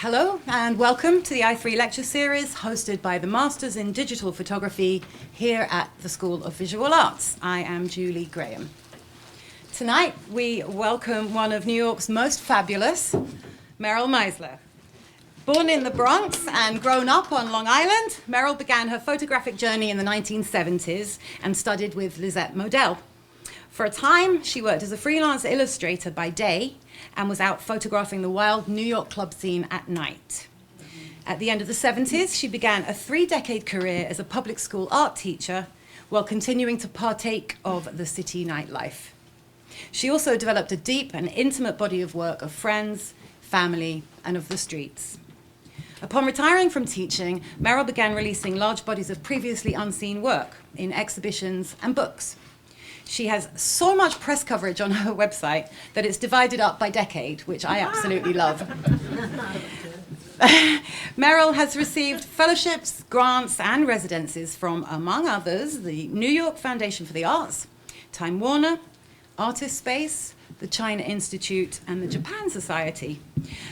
Hello and welcome to the I3 lecture series hosted by the Masters in Digital Photography here at the School of Visual Arts. I am Julie Grahame. Tonight we welcome one of New York's most fabulous, Meryl Meisler. Born in the Bronx and grown up on Long Island, Meryl began her photographic journey in the 1970s and studied with Lisette Model. For a time, she worked as a freelance illustrator by day and was out photographing the wild New York club scene at night. At the end of the 70s, she began a 3-decade career as a public school art teacher while continuing to partake of the city nightlife. She also developed a deep and intimate body of work of friends, family, and of the streets. Upon retiring from teaching, Meryl began releasing large bodies of previously unseen work in exhibitions and books. She has so much press coverage on her website that it's divided up by decade, which I absolutely love. Meryl has received fellowships, grants, and residencies from, among others, the New York Foundation for the Arts, Time Warner, Artist Space, the China Institute, and the Japan Society.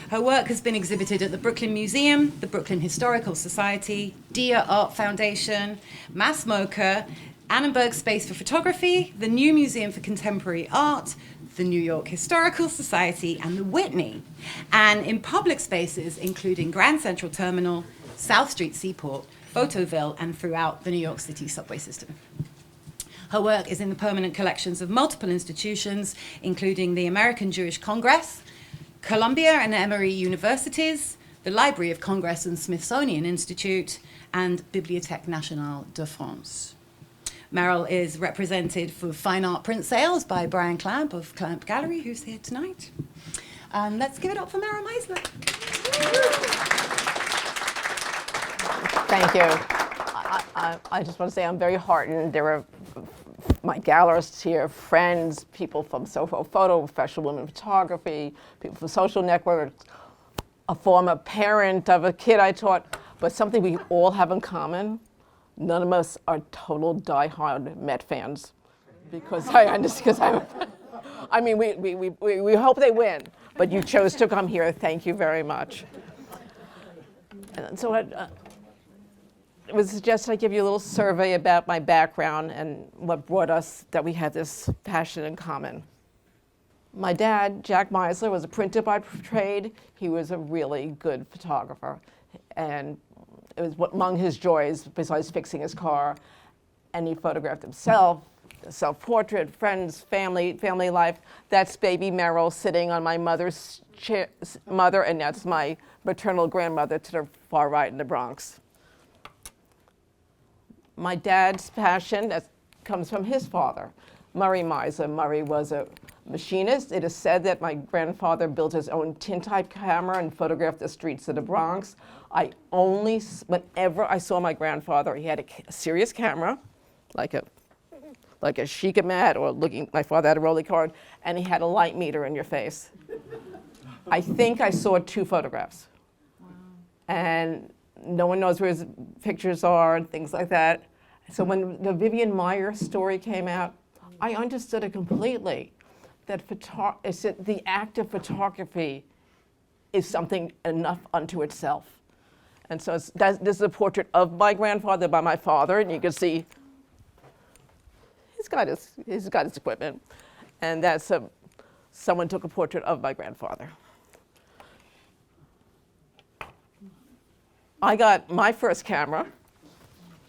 Her work has been exhibited at the Brooklyn Museum, the Brooklyn Historical Society, Dia Art Foundation, Mass MoCA, Annenberg Space for Photography, the New Museum for Contemporary Art, the New York Historical Society, and the Whitney, and in public spaces including Grand Central Terminal, South Street Seaport, Photoville, and throughout the New York City subway system. Her work is in the permanent collections of multiple institutions, including the American Jewish Congress, Columbia and Emory Universities, the Library of Congress and Smithsonian Institute, and Bibliothèque Nationale de France. Meryl is represented for fine art print sales by Brian Clamp of Clamp Gallery, who's here tonight. Let's give it up for Meryl Meisler. Thank you. I just want to say I'm very heartened. There are my gallerists here, friends, people from Soho Photo, Professional Women Photography, people from social networks, a former parent of a kid I taught, but something we all have in common. None of us are total die-hard Met fans, because I mean, we hope they win, but you chose to come here. Thank you very much. And so it was suggested I give you a little survey about my background and what brought us that we had this passion in common. My dad, Jacques Meisler, was a printer by trade. He was a really good photographer, and it was among his joys, besides fixing his car, and he photographed himself, self-portrait, friends, family life. That's baby Meryl sitting on my mother's mother, and that's my maternal grandmother to the far right in the Bronx. My dad's passion comes from his father, Murray Meisler. Murray was a machinist. It is said that my grandfather built his own tintype camera and photographed the streets of the Bronx. Whenever I saw my grandfather, he had a serious camera, like a Sheikah mat, or my father had a rolling card, and he had a light meter in your face. I think I saw 2 photographs. Wow. And no one knows where his pictures are and things like that. So when the Vivian Maier story came out, I understood it completely. That the act of photography is something enough unto itself. And so this is a portrait of my grandfather by my father, and you can see he's got his equipment. And that's someone took a portrait of my grandfather. I got my first camera.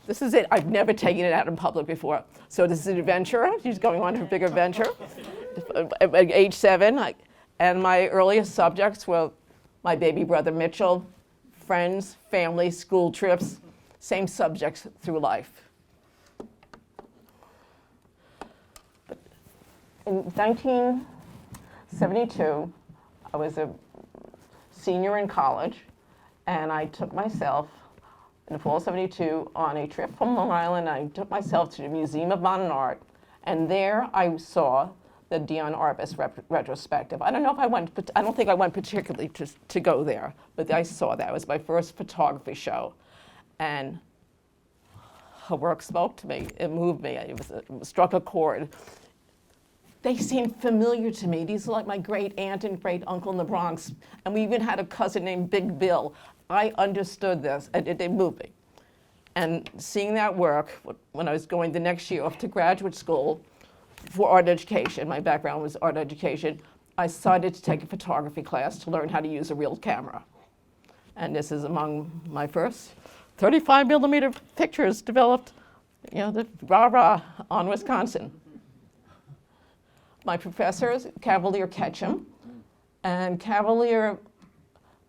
This is it. I've never taken it out in public before. So this is an adventure. She's going on to a bigger venture. At age 7, and my earliest subjects were my baby brother Mitchell, friends, family, school trips, same subjects through life. But in 1972, I was a senior in college, and I took myself, in the fall of '72, on a trip from Long Island. I took myself to the Museum of Modern Art, and there I saw the Dian Arbus retrospective. I don't think I went particularly to go there, but I saw that. It was my first photography show. And her work spoke to me. It moved me. It struck a chord. they seemed familiar to me. These are like my great aunt and great uncle in the Bronx. And we even had a cousin named Big Bill. I understood this, and they moved me. And seeing that work, when I was going the next year off to graduate school for art education, my background was art education, I decided to take a photography class to learn how to use a real camera. And this is among my first 35 millimeter pictures developed, the rah-rah on Wisconsin. My professors, Cavalier Ketchum, and Cavalier's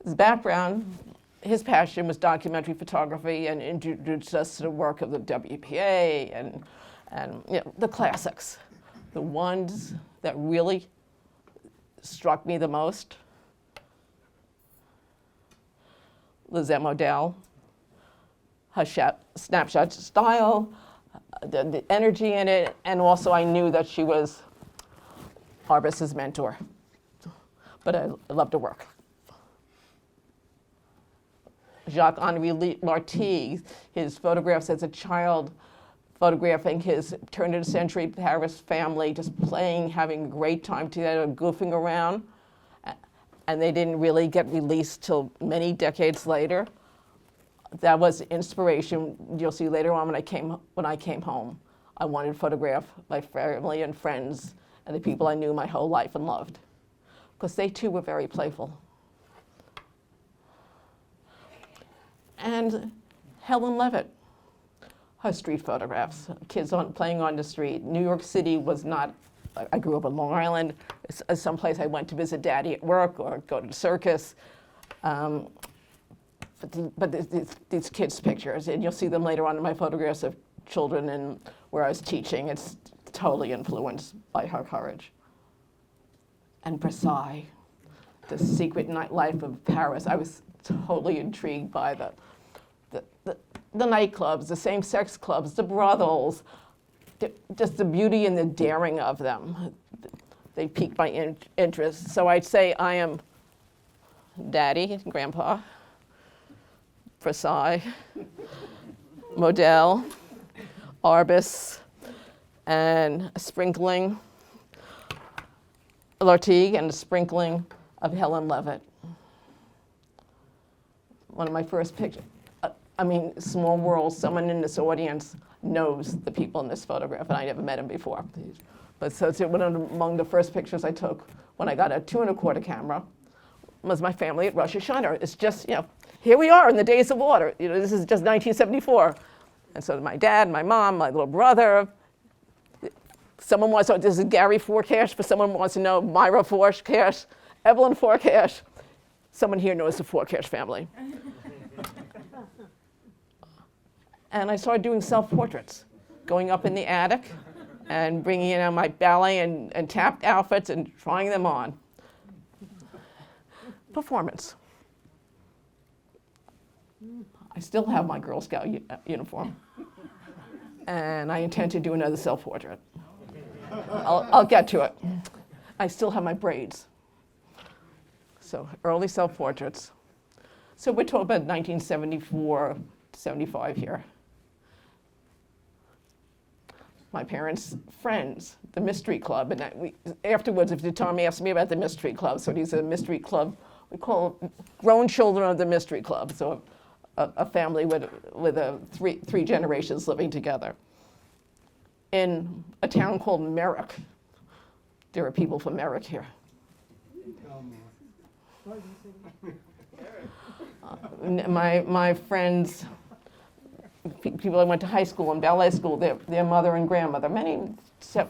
background, his passion was documentary photography, and introduced us to the work of the WPA and the classics. The ones that really struck me the most: Lisette Model, her snapshot style, the energy in it, and also I knew that she was Arbus's mentor. But I loved her work. Jacques-Henri Lartigue, his photographs as a child, photographing his turn-of-the-century Paris family, just playing, having a great time together, goofing around. And they didn't really get released till many decades later. That was inspiration. You'll see later on when I came home. I wanted to photograph my family and friends and the people I knew my whole life and loved, because they too were very playful. And Helen Levitt, her street photographs, kids playing on the street. New York City was not, I grew up in Long Island, someplace I went to visit Daddy at work or go to the circus. But these kids' pictures, and you'll see them later on in my photographs of children and where I was teaching. It's totally influenced by her courage. And Brassaï, the secret nightlife of Paris. I was totally intrigued by the nightclubs, the same-sex clubs, the brothels, just the beauty and the daring of them. They piqued my interest. So I'd say I am Daddy, Grandpa, Brassaï, Model, Arbus, and a sprinkling Lartigue and a sprinkling of Helen Levitt. One of my first pictures. Small world, someone in this audience knows the people in this photograph, and I never met him before. But so it's among the first pictures I took when I got a 2 1/4 camera was my family at Rosh Hashanah. It's just, here we are in the days of water. This is just 1974. And so my dad, my mom, my little brother. Someone wants to, this is Gary Forecash, but someone wants to know Myra Forecash, Evelyn Forecash. Someone here knows the Forecash family. And I started doing self-portraits, going up in the attic and bringing in my ballet and tapped outfits and trying them on. Performance. I still have my Girl Scout uniform. And I intend to do another self-portrait. I'll get to it. I still have my braids. So early self-portraits. So we're talking about 1974, 75 here. My parents' friends, the Mystery Club, and afterwards, if Tom asked me about the Mystery Club, so he's a Mystery Club, we call grown children of the Mystery Club, so a family with three generations living together. In a town called Merrick, there are people from Merrick here. My friends, people I went to high school and ballet school, their mother and grandmother, many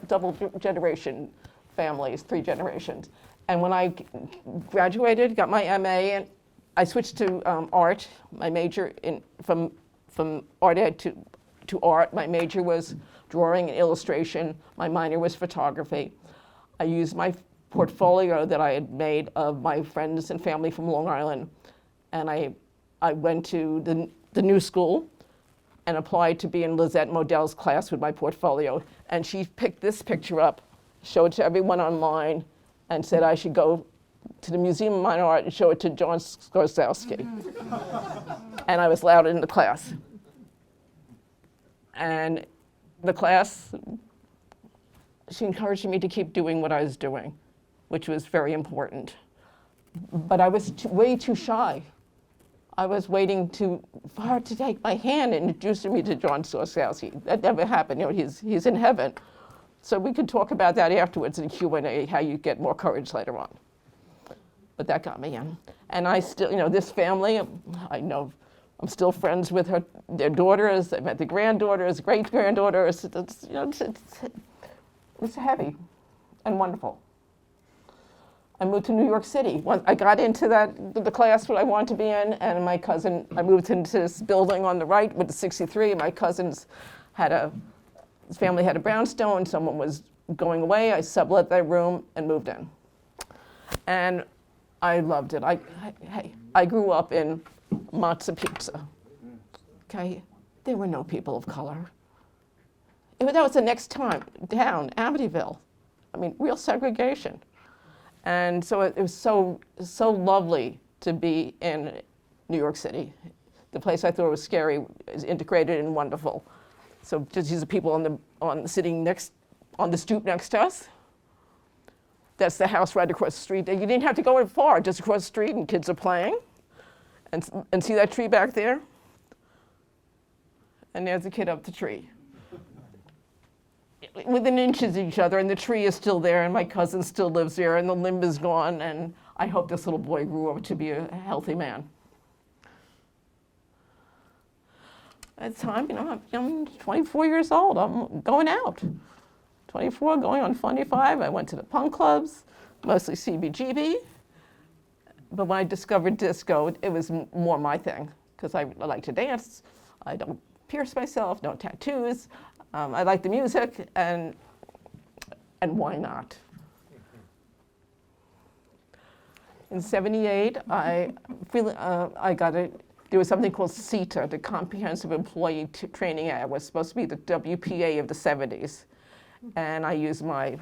double generation families, 3 generations. And when I graduated, got my MA, and I switched to art. My major from art ed to art. My major was drawing and illustration. My minor was photography. I used my portfolio that I had made of my friends and family from Long Island, and I went to the new school and applied to be in Lisette Model's class with my portfolio. And she picked this picture up, showed it to everyone online, and said I should go to the Museum of Modern Art and show it to John Skorzowski. And I was allowed in the class. And the class she encouraged me to keep doing what I was doing, which was very important. But I was way too shy. I was waiting for her to take my hand and introduce me to John Sorskowski. That never happened. You know, he's in heaven. So we could talk about that afterwards in Q&A, how you get more courage later on. But that got me in. And I still, you know, this family, I know, I'm still friends with their daughters. I met the granddaughters, great-granddaughters. You know, it's heavy and wonderful. I moved to New York City. I got into the class what I wanted to be in, and my cousin, I moved into this building on the right with the 63. My cousins his family had a brownstone. Someone was going away. I sublet their room and moved in. And I loved it. I grew up in Matzo Pizza. Okay, there were no people of color. That was the next town down, Amityville. I mean, real segregation. And so it was so lovely to be in New York City. The place I thought was scary is integrated and wonderful. So just these are people sitting on the stoop next to us. That's the house right across the street. You didn't have to go far, just across the street, and kids are playing. And see that tree back there? And there's a kid up the tree. Within inches of each other, and the tree is still there, and my cousin still lives there, and the limb is gone, and I hope this little boy grew up to be a healthy man. At the time, you know, I'm 24 years old. I'm going out. 24, going on 25. I went to the punk clubs, mostly CBGB. But when I discovered disco, it was more my thing, because I like to dance. I don't pierce myself, no tattoos. I like the music, and why not? In '78, there was something called CETA, the Comprehensive Employee Training Act. It was supposed to be the WPA of the '70s. And I used my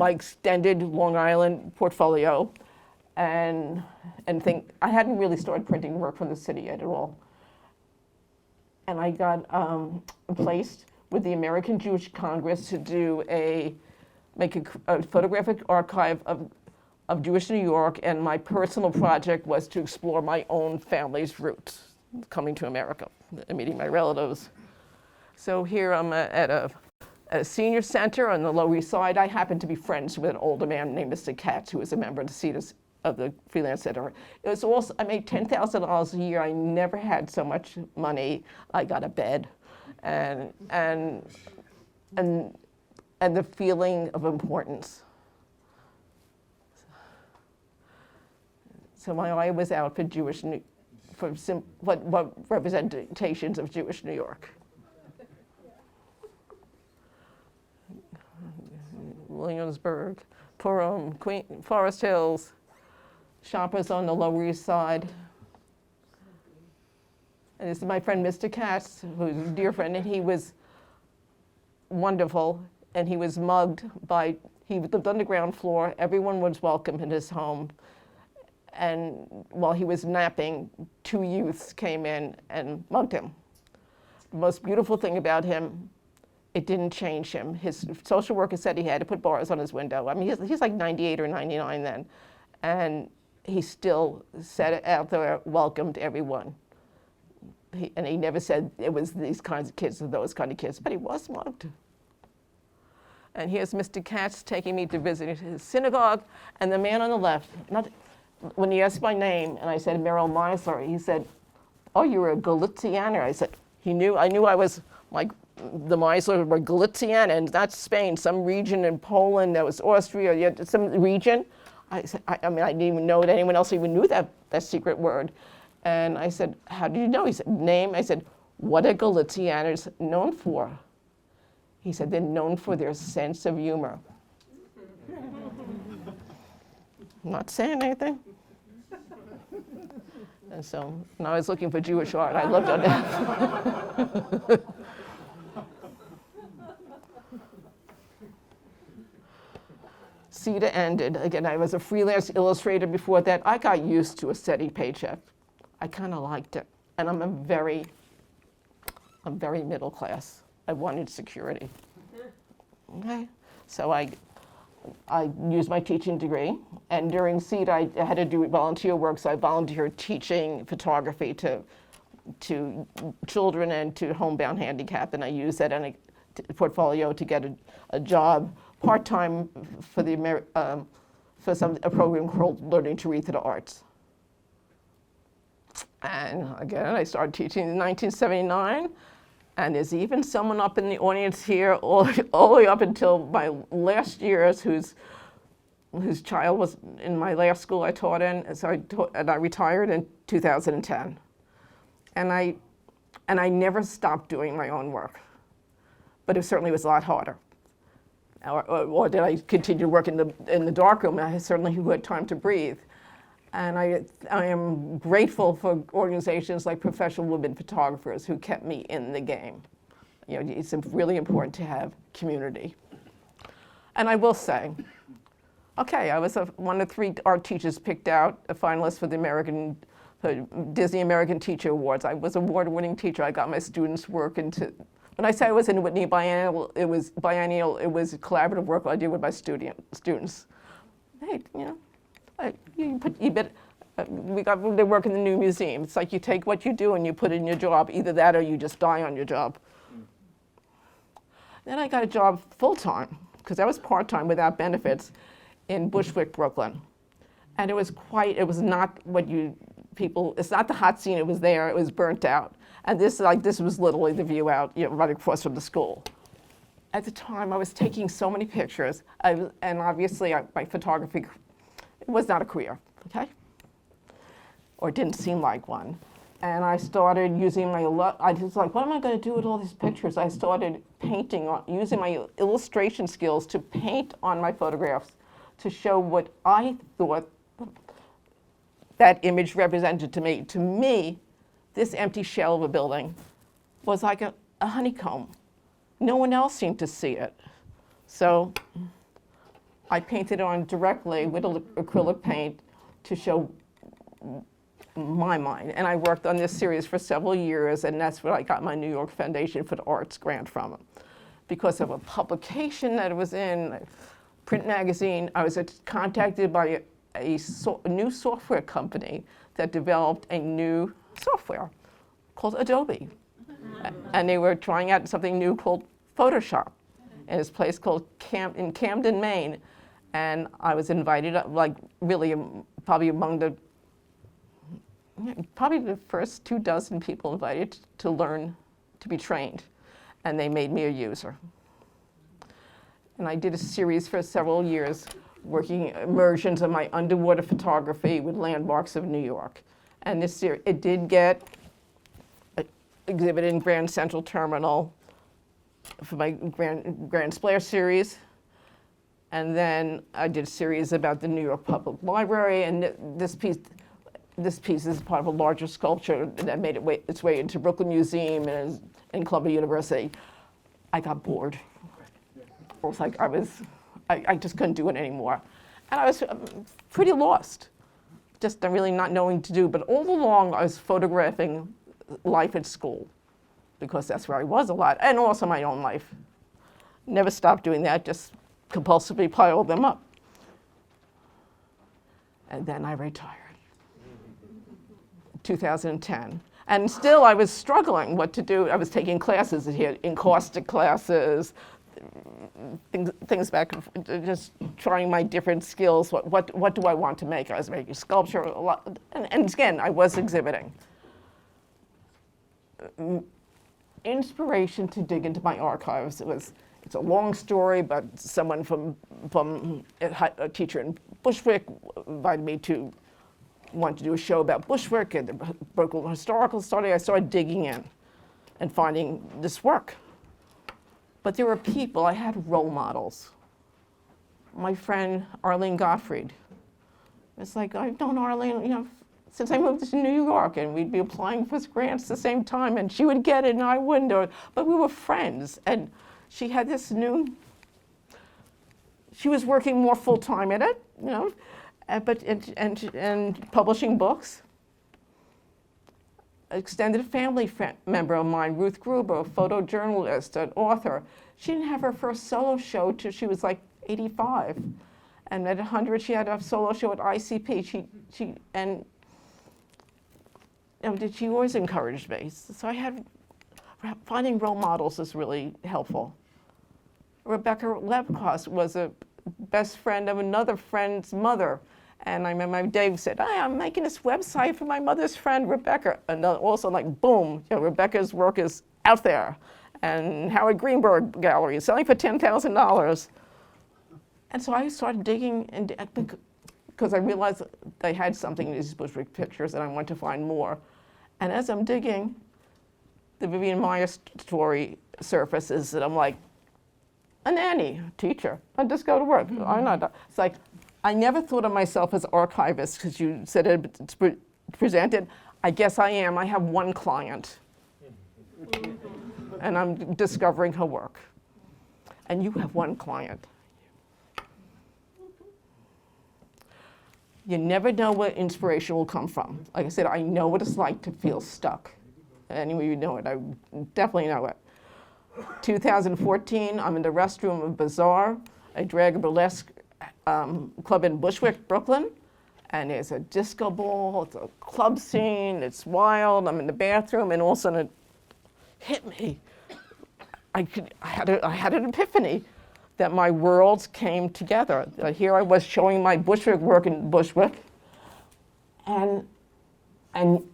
extended Long Island portfolio and think I hadn't really started printing work from the city yet at all. And I got placed with the American Jewish Congress to make a photographic archive of Jewish New York, and my personal project was to explore my own family's roots, coming to America and meeting my relatives. So here I'm at a senior center on the Lower East Side. I happen to be friends with an older man named Mr. Katz, who was a member of the CETA of the Freelance Center. It was also, I made $10,000 a year. I never had so much money. I got a bed, and the feeling of importance. So my eye was out for what representations of Jewish New York. Williamsburg, Purim, Forest Hills, shoppers on the Lower East Side. And this is my friend, Mr. Katz, who's a dear friend, and he was wonderful, and he was mugged he lived on the ground floor. Everyone was welcome in his home. And while he was napping, 2 youths came in and mugged him. The most beautiful thing about him, it didn't change him. His social worker said he had to put bars on his window. I mean, he's like 98 or 99 then. And he still said it out there, welcomed everyone. And he never said it was these kinds of kids or those kind of kids, but he was mugged. And here's Mr. Katz taking me to visit his synagogue, and the man on the left, when he asked my name, and I said Meryl Meisler, he said, "Oh, you're a Galicianer." I said, I knew I was the Meisler were Galician, and that's Spain, some region in Poland, that was Austria, some region. I said, I didn't even know that anyone else even knew that secret word. And I said, how do you know? He said, name. I said, what are Galicianers known for? He said, they're known for their sense of humor. Not saying anything. And so, when I was looking for Jewish art, I looked on that. CETA ended. Again, I was a freelance illustrator before that. I got used to a steady paycheck. I kind of liked it. And I'm very middle class. I wanted security. Okay, so I used my teaching degree, and during CEAT I had to do volunteer work, so I volunteered teaching photography to children and to homebound handicap, and I used that in a portfolio to get a job part-time for a program called Learning to Read through the Arts. And again, I started teaching in 1979. And there's even someone up in the audience here all the way up until my last years whose child was in my last school I taught in. And so I retired in 2010. And I never stopped doing my own work. But it certainly was a lot harder. Or did I continue to work in the darkroom? I certainly had time to breathe. And I am grateful for organizations like Professional Women Photographers who kept me in the game. You know, it's really important to have community. And I will say, okay, I was one of 3 art teachers picked out, a finalist for the Disney American Teacher Awards. I was an award-winning teacher. I got my students' work into, when I say I was in Whitney Biennial, it was collaborative work I did with my students. Hey, you know. They work in the new museum. It's like you take what you do and you put it in your job. Either that or you just die on your job. Then I got a job full-time, because I was part-time without benefits, in Bushwick, Brooklyn. And it was not what it's not the hot scene, it was there, it was burnt out. And this was literally the view out, you know, right across from the school. At the time, I was taking so many pictures, and obviously my photography, it was not a career, okay? Or it didn't seem like one. And I started using I was like, what am I going to do with all these pictures? I started using my illustration skills to paint on my photographs to show what I thought that image represented to me. To me, this empty shell of a building was like a honeycomb. No one else seemed to see it. So I painted on directly with acrylic paint to show my mind. And I worked on this series for several years, and that's where I got my New York Foundation for the Arts grant from. Because of a publication that it was in, a print magazine, I was contacted by a new software company that developed a new software called Adobe. And they were trying out something new called Photoshop in this place called in Camden, Maine. And I was invited, like really probably among the first 24 people invited to learn to be trained. And they made me a user. And I did a series for several years working immersions of my underwater photography with landmarks of New York. And this series, it did get exhibited in Grand Central Terminal for my Grand Splash series. And then I did a series about the New York Public Library, and this piece is part of a larger sculpture that made its way into Brooklyn Museum and Columbia University. I got bored. It was like I just couldn't do it anymore. And I was pretty lost, just really not knowing what to do. But all along I was photographing life at school, because that's where I was a lot, and also my own life. Never stopped doing that, just compulsively piled them up. And then I retired, 2010. And still I was struggling what to do. I was taking classes here, encaustic classes, things back, just trying my different skills. What do I want to make? I was making sculpture a lot, and again, I was exhibiting. Inspiration to dig into my archives. It's a long story, but someone from a teacher in Bushwick invited me to want to do a show about Bushwick and the Brooklyn Historical Society. I started digging in and finding this work. But there were people, I had role models. My friend Arlene Gottfried. It's like, I've known Arlene, since I moved to New York, and we'd be applying for grants at the same time, and she would get it and I wouldn't, but we were friends. And she had this she was working more full-time at it, and publishing books. extended family member of mine, Ruth Gruber, a photojournalist, an author. She didn't have her first solo show till she was like 85. And at 100, she had a solo show at ICP. She always encouraged me. So finding role models is really helpful. Rebecca Lepkos was a best friend of another friend's mother. And I remember Dave said, "Hey, I'm making this website for my mother's friend, Rebecca." And also like, boom, Rebecca's work is out there. And Howard Greenberg Gallery is selling for $10,000. And so I started digging, because I realized they had something in these Bushwick pictures and I wanted to find more. And as I'm digging, the Vivian Maier story surfaces, and I'm like, a nanny, a teacher, I just go to work. I'm not. It's like, I never thought of myself as archivist, because you said it's presented. I guess I am. I have one client. And I'm discovering her work. And you have one client. You never know where inspiration will come from. Like I said, I know what it's like to feel stuck. Anyway, you know it. I definitely know it. 2014, I'm in the restroom of Bazaar, a drag burlesque club in Bushwick, Brooklyn. And there's a disco ball, it's a club scene, it's wild. I'm in the bathroom, and all of a sudden it hit me. I had an epiphany that my worlds came together. Here I was showing my Bushwick work in Bushwick. And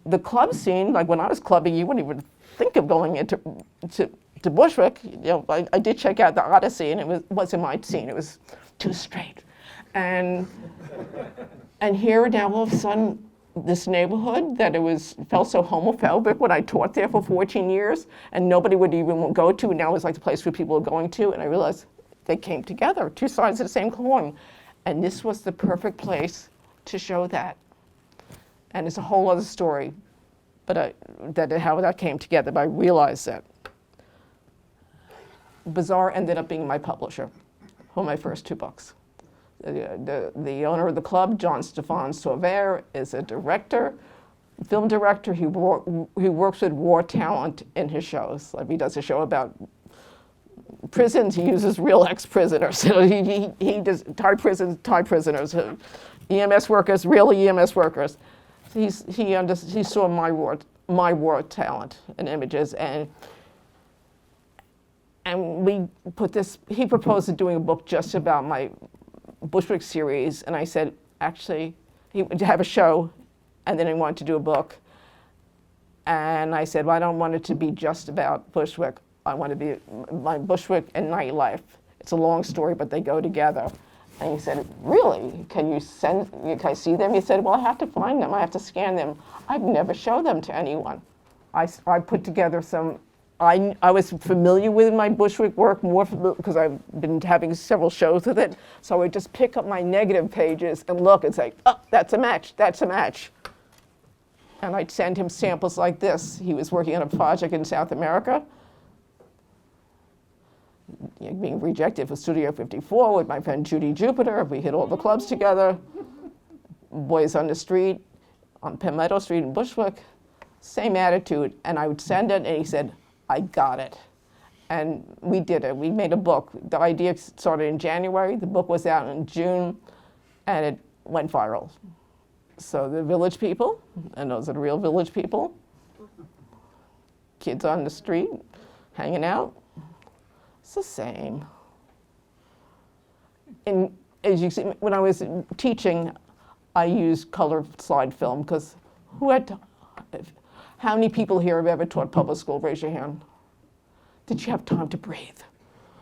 the club scene, like when I was clubbing, you wouldn't even think of going into to Bushwick. I did check out the Odyssey, and it wasn't my scene. It was too straight. And here now all of a sudden, this neighborhood that felt so homophobic when I taught there for 14 years, and nobody would even go to, and now it's like the place where people are going to, and I realized they came together, two sides of the same coin. And this was the perfect place to show that. And it's a whole other story, but how that came together, but I realized that. Bazaar ended up being my publisher for my first two books. The owner of the club, John Stefan Sauver, is a director, film director. He works with war talent in his shows. Like he does a show about prisons, he uses real ex-prisoners. So he does Thai prisoners, EMS workers, real EMS workers. He saw my war talent and images, and we put this. He proposed doing a book just about my Bushwick series, and I said, actually, he would have a show, and then he wanted to do a book. And I said, well, I don't want it to be just about Bushwick. I want to be my Bushwick and nightlife. It's a long story, but they go together. And he said, really? Can I see them? He said, well, I have to find them. I have to scan them. I've never showed them to anyone. I put together some, I was familiar with my Bushwick work more because I've been having several shows with it. So I would just pick up my negative pages and look and say, oh, that's a match, that's a match. And I'd send him samples like this. He was working on a project in South America, being rejected for Studio 54 with my friend Judy Jupiter. We hit all the clubs together. Boys on the Street, on Penn Meadow Street in Bushwick. Same attitude. And I would send it, and he said, I got it. And we did it. We made a book. The idea started in January. The book was out in June, and it went viral. So the Village People, and those are the real Village People, kids on the street, hanging out. It's the same. And as you see, when I was teaching, I used color slide film because how many people here have ever taught public school? Raise your hand. Did you have time to breathe?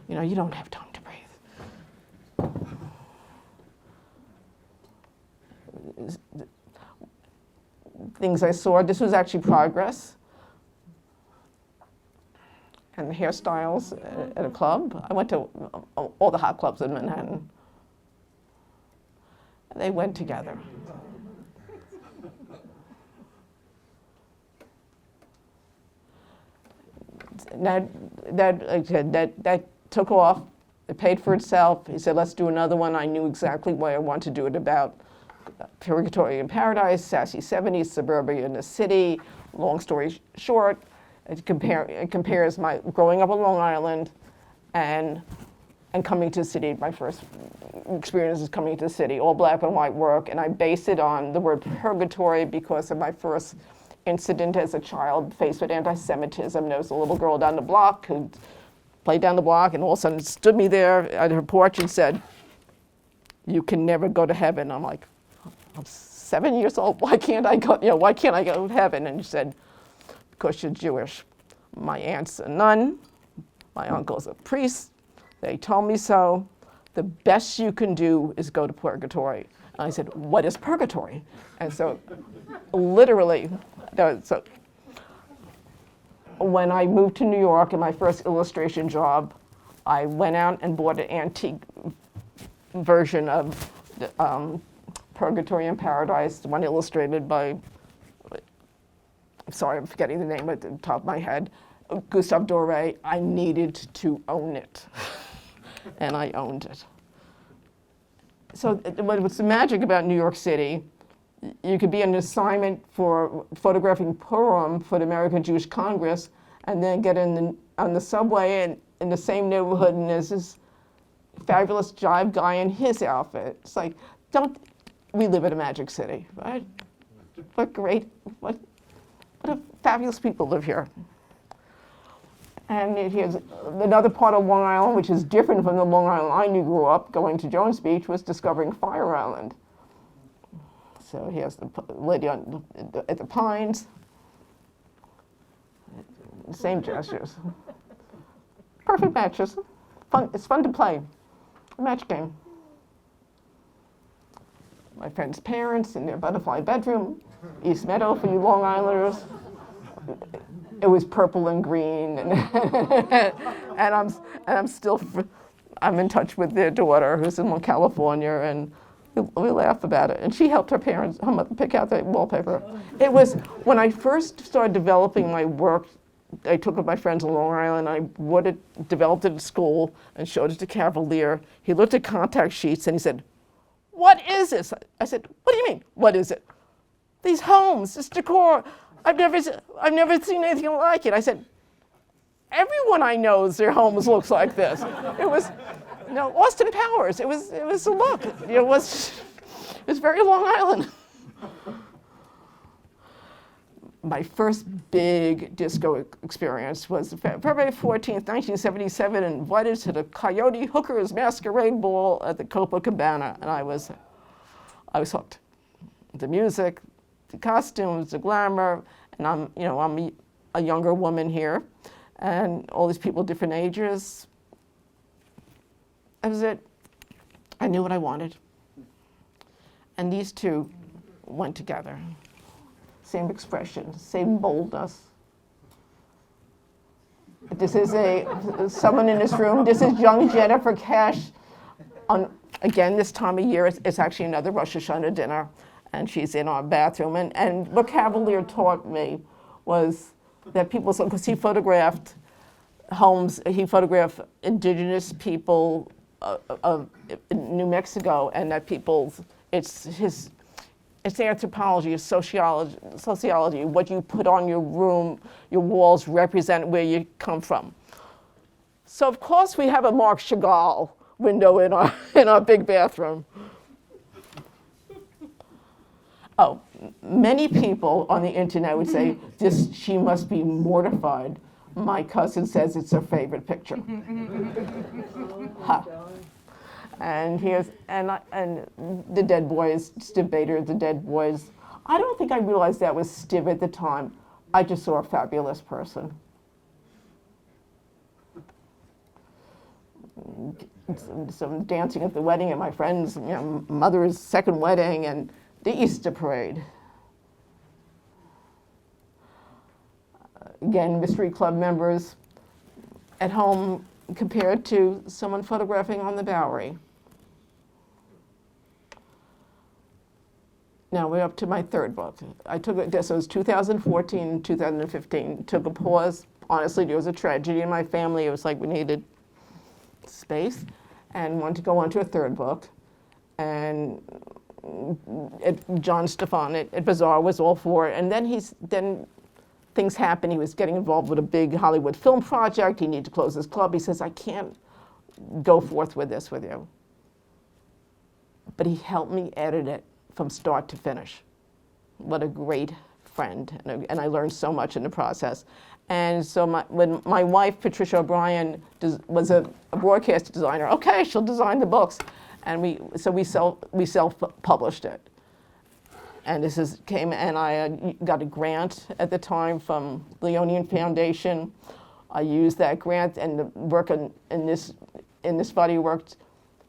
You don't have time to breathe. Things I saw, this was actually progress. And hairstyles at a club. I went to all the hot clubs in Manhattan. They went together. That took off. It paid for itself. He said, let's do another one. I knew exactly what I wanted to do it about. Purgatory in Paradise, Sassy 70s, Suburbia in the City, Long story short, it compares my growing up on Long Island and coming to the city. My first experience is coming to the city, all black and white work, and I base it on the word purgatory because of my first incident as a child faced with anti-Semitism. There was a little girl down the block who played down the block and all of a sudden stood me there at her porch and said, "You can never go to heaven." I'm like, I'm 7 years old. Why can't I go? Why can't I go to heaven? And she said, "Because you're Jewish. My aunt's a nun. My uncle's a priest. They told me so. The best you can do is go to purgatory." And I said, "What is purgatory?" And so, literally, so when I moved to New York in my first illustration job, I went out and bought an antique version of Purgatory and Paradise, the one illustrated by, sorry, I'm forgetting the name at the top of my head, Gustave Doré. I needed to own it, and I owned it. So what's the magic about New York City? You could be an assignment for photographing Purim for the American Jewish Congress, and then get on the subway and in the same neighborhood, and there's this fabulous jive guy in his outfit. It's like, we live in a magic city, right? What a fabulous people live here. And here's another part of Long Island, which is different from the Long Island I knew grew up. Going to Jones Beach was discovering Fire Island. So here's the lady at the Pines. Same gestures. Perfect matches. Fun. It's fun to play. A match game. My friend's parents in their butterfly bedroom. East Meadow for you Long Islanders. It was purple and green, and I'm in touch with their daughter who's in California, and we laugh about it. And she helped her mother pick out the wallpaper. It was when I first started developing my work. I took it with my friends in Long Island. I developed it at school and showed it to Cavalier. He looked at contact sheets and he said, "What is this?" I said, "What do you mean? What is it?" "These homes, this decor. I've never seen anything like it." I said, "Everyone I know's their homes looks like this." It was, Austin Powers. It was a look. It was very Long Island. My first big disco experience was February 14th, 1977, invited to the Coyote Hookers Masquerade Ball at the Copacabana, and I was hooked. The music, the costumes, the glamour, and I'm a younger woman here, and all these people different ages. That was it. I knew what I wanted. And these two went together. Same expression, same boldness. This is someone in this room. This is young Jennifer Cash. Again, this time of year, it's actually another Rosh Hashanah dinner, and she's in our bathroom. And what Cavalier taught me was that people, because he photographed homes, he photographed indigenous people in New Mexico, and that it's anthropology, it's sociology. What you put on your room, your walls represent where you come from. So of course we have a Marc Chagall window in our big bathroom. Oh, many people on the internet would say, she must be mortified. My cousin says it's her favorite picture. Ha. And the Dead Boys, Stiv Bader, the Dead Boys. I don't think I realized that was Stiv at the time. I just saw a fabulous person. Some dancing at the wedding at my friend's mother's second wedding, and the Easter parade. Again, Mystery Club members at home compared to someone photographing on the Bowery. Now we're up to my third book. I took it, this was 2014, 2015. Took a pause. Honestly, there was a tragedy in my family. It was like we needed space, and wanted to go on to a third book. And John Stefan at Bazaar was all for it. And then things happened. He was getting involved with a big Hollywood film project. He needed to close his club. He says, I can't go forth with this with you. But he helped me edit it from start to finish. What a great friend, and I learned so much in the process. And so when my wife, Patricia O'Brien, was a broadcast designer, okay, she'll design the books. And we self-published it. And I got a grant at the time from Leonian Foundation. I used that grant and the work in this body worked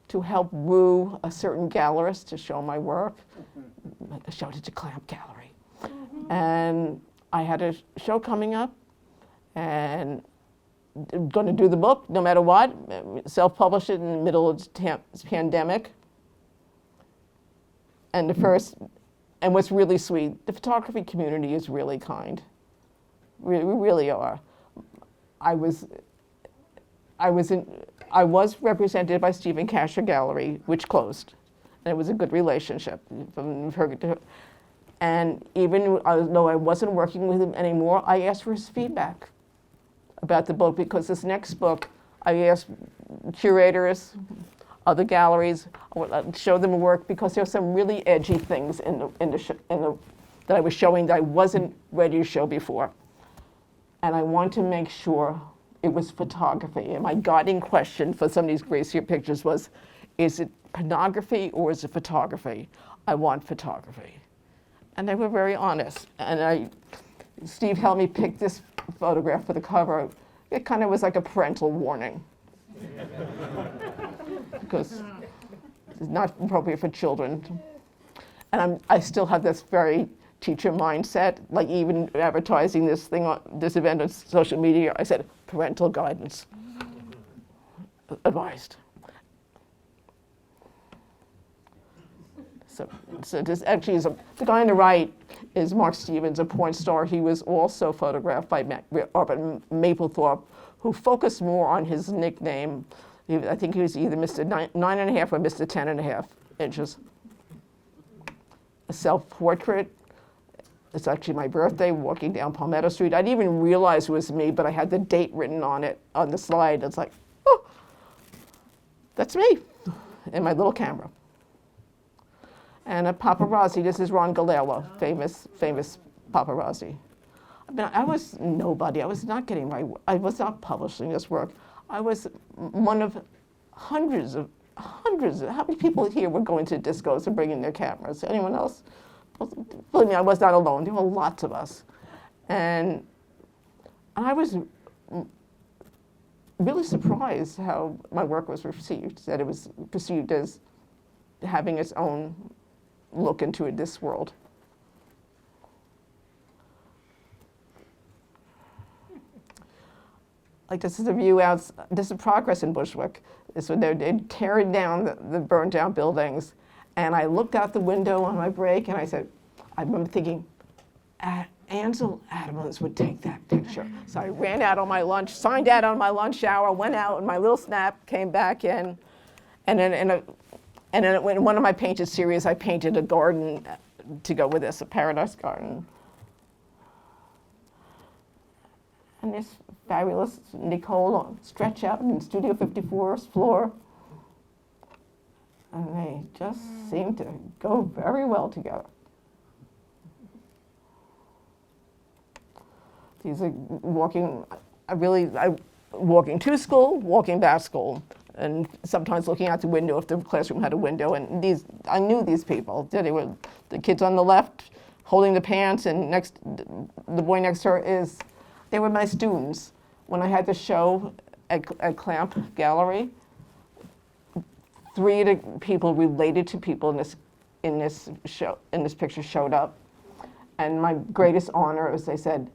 to help woo a certain gallerist to show my work. I showed it to Clamp Gallery. And I had a show coming up and going to do the book no matter what, self-publish it in the middle of the pandemic. And what's really sweet, the photography community is really kind. We really are. I was represented by Stephen Kasher Gallery, which closed. And it was a good relationship. And even though I wasn't working with him anymore, I asked for his feedback about the book, because this next book, I asked curators, other galleries, show them work, because there's some really edgy things that I was showing that I wasn't ready to show before. And I want to make sure it was photography. And my guiding question for some of these Gracie pictures was, is it pornography or is it photography? I want photography. And they were very honest. And Steve helped me pick this photograph for the cover. It kind of was like a parental warning. Because it's not appropriate for children. And I still have this very teacher mindset, like even advertising this event on social media, I said, parental guidance advised. So this actually is the guy on the right is Mark Stevens, a porn star. He was also photographed by Robert Mapplethorpe, who focused more on his nickname. I think he was either Mr. 9.5 or Mr. 10.5 inches. A self-portrait. It's actually my birthday, walking down Palmetto Street. I didn't even realize it was me, but I had the date written on it, on the slide. It's like, oh, that's me, in my little camera. And a paparazzi, this is Ron Galella, famous paparazzi. I mean, I was nobody. I was not I was not publishing this work. I was one of hundreds of, how many people here were going to discos and bringing their cameras? Anyone else? Believe me, I was not alone. There were lots of us. And I was really surprised how my work was received, that it was perceived as having its own look into this world. Like this is a view out, this is progress in Bushwick. So they're tearing down the burned down buildings. And I looked out the window on my break and I said, I remember thinking, Ansel Adams would take that picture. So I ran out on my lunch, signed out on my lunch hour, went out in my little snap, came back in. And then in one of my painted series, I painted a garden to go with this, a paradise garden. And this fabulous Nicole stretch out in Studio 54's floor. And they just seem to go very well together. These are walking to school, walking back to school, and sometimes looking out the window if the classroom had a window. And I knew these people. They were the kids on the left holding the pants, and the boy next to her they were my students. When I had the show at Clamp Gallery, 3 of the people related to people in this picture showed up, and my greatest honor is they said,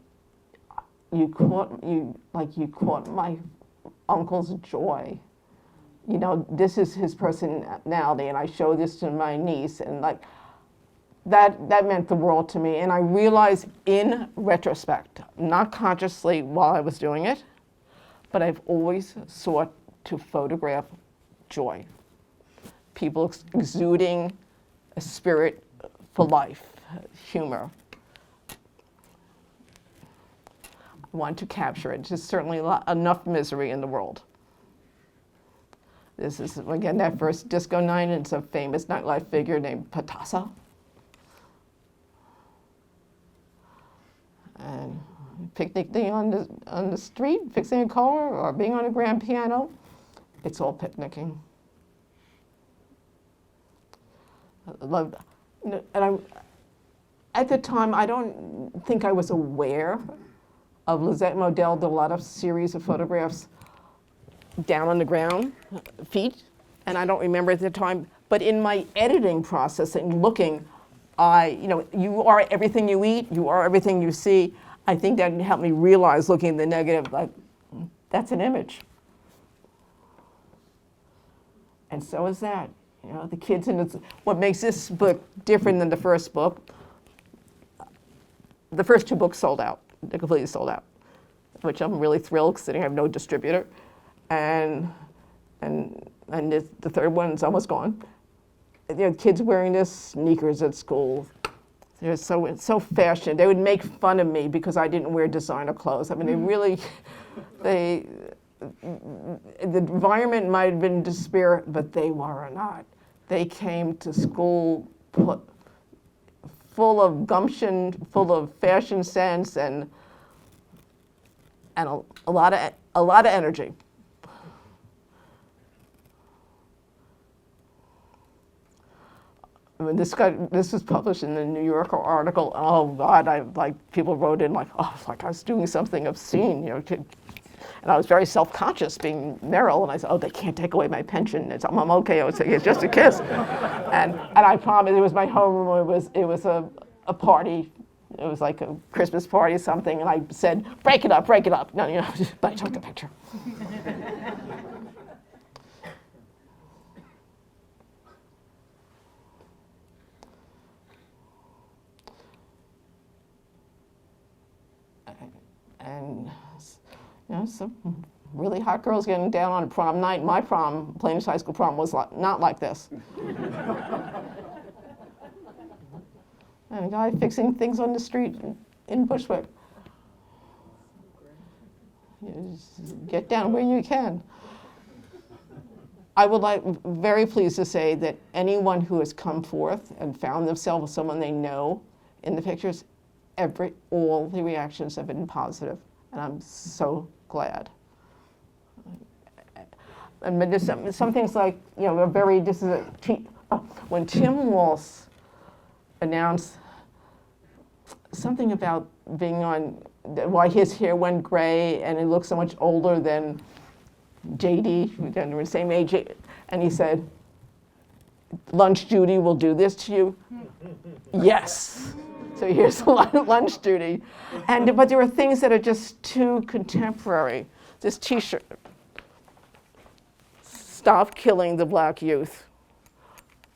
you caught my uncle's joy. You know, this is his personality, and I show this to my niece, and like that meant the world to me. And I realized in retrospect, not consciously while I was doing it, but I've always sought to photograph joy. People exuding a spirit for life, humor. I wanted to capture it. There's certainly enough misery in the world. This is, again, that first disco night. It's a famous nightlife figure named Patassa. And picnicking on the street, fixing a car, or being on a grand piano, it's all picnicking. I loved, and at the time, I don't think I was aware of Lisette Model. Did a lot of series of photographs down on the ground, feet, and I don't remember at the time. But in my editing process and looking, you are everything you eat, you are everything you see. I think that helped me realize, looking at the negative, like, that's an image. And so is that. You know, the kids in it. What makes this book different than the first book, the first two books sold out. They're completely sold out, which I'm really thrilled because I have no distributor. And the third one is almost gone. You know, kids wearing this, sneakers at school. They're so fashion. They would make fun of me because I didn't wear designer clothes. I mean, they really, the environment might have been despair, but they were not. They came to school full of gumption, full of fashion sense, and a lot of energy. I mean, this was published in the New Yorker article. Oh God, people wrote in like, oh, like I was doing something obscene, you know. And I was very self-conscious being Meryl, and I said, oh, they can't take away my pension. I'm okay, I would say, it's just a kiss. and I promised, it was my homeroom, it was a party. It was like a Christmas party or something, and I said, break it up. No, you know, but I took the picture. And you know, some really hot girls getting down on prom night. My prom, Plainview High School prom, was not like this. And a guy fixing things on the street in Bushwick. You just get down where you can. I would very pleased to say that anyone who has come forth and found themselves with someone they know in the pictures, all the reactions have been positive, and I'm so glad. And there's some things like, you know, when Tim Walsh announced something about being on, why his hair went gray and he looked so much older than JD, they were the same age, and he said, lunch duty will do this to you? Yes. So here's lunch duty. But there are things that are just too contemporary. This T-shirt, stop killing the black youth.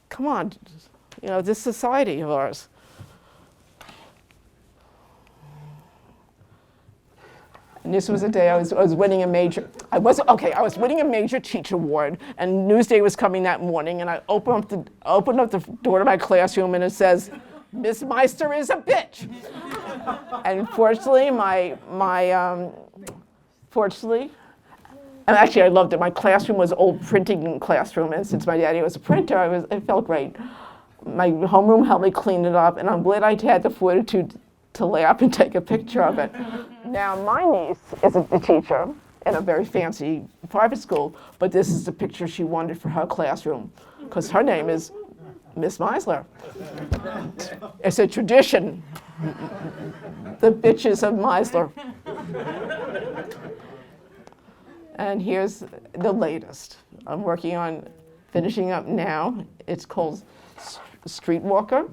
Come on, you know, this society of ours. And this was a day I was winning a major, I was winning a major teacher award, and Newsday was coming that morning, and I opened up the door to my classroom, and it says, Miss Meisler is a bitch. And fortunately, and actually I loved it. My classroom was old printing classroom, and since my daddy was a printer, it felt great. My homeroom helped me clean it up, and I'm glad I had the fortitude to laugh and take a picture of it. Now, my niece is a teacher in a very fancy private school, but this is the picture she wanted for her classroom, because her name is Miss Meisler. It's a tradition. The bitches of Meisler. And here's the latest. I'm working on finishing up now. It's called Streetwalker,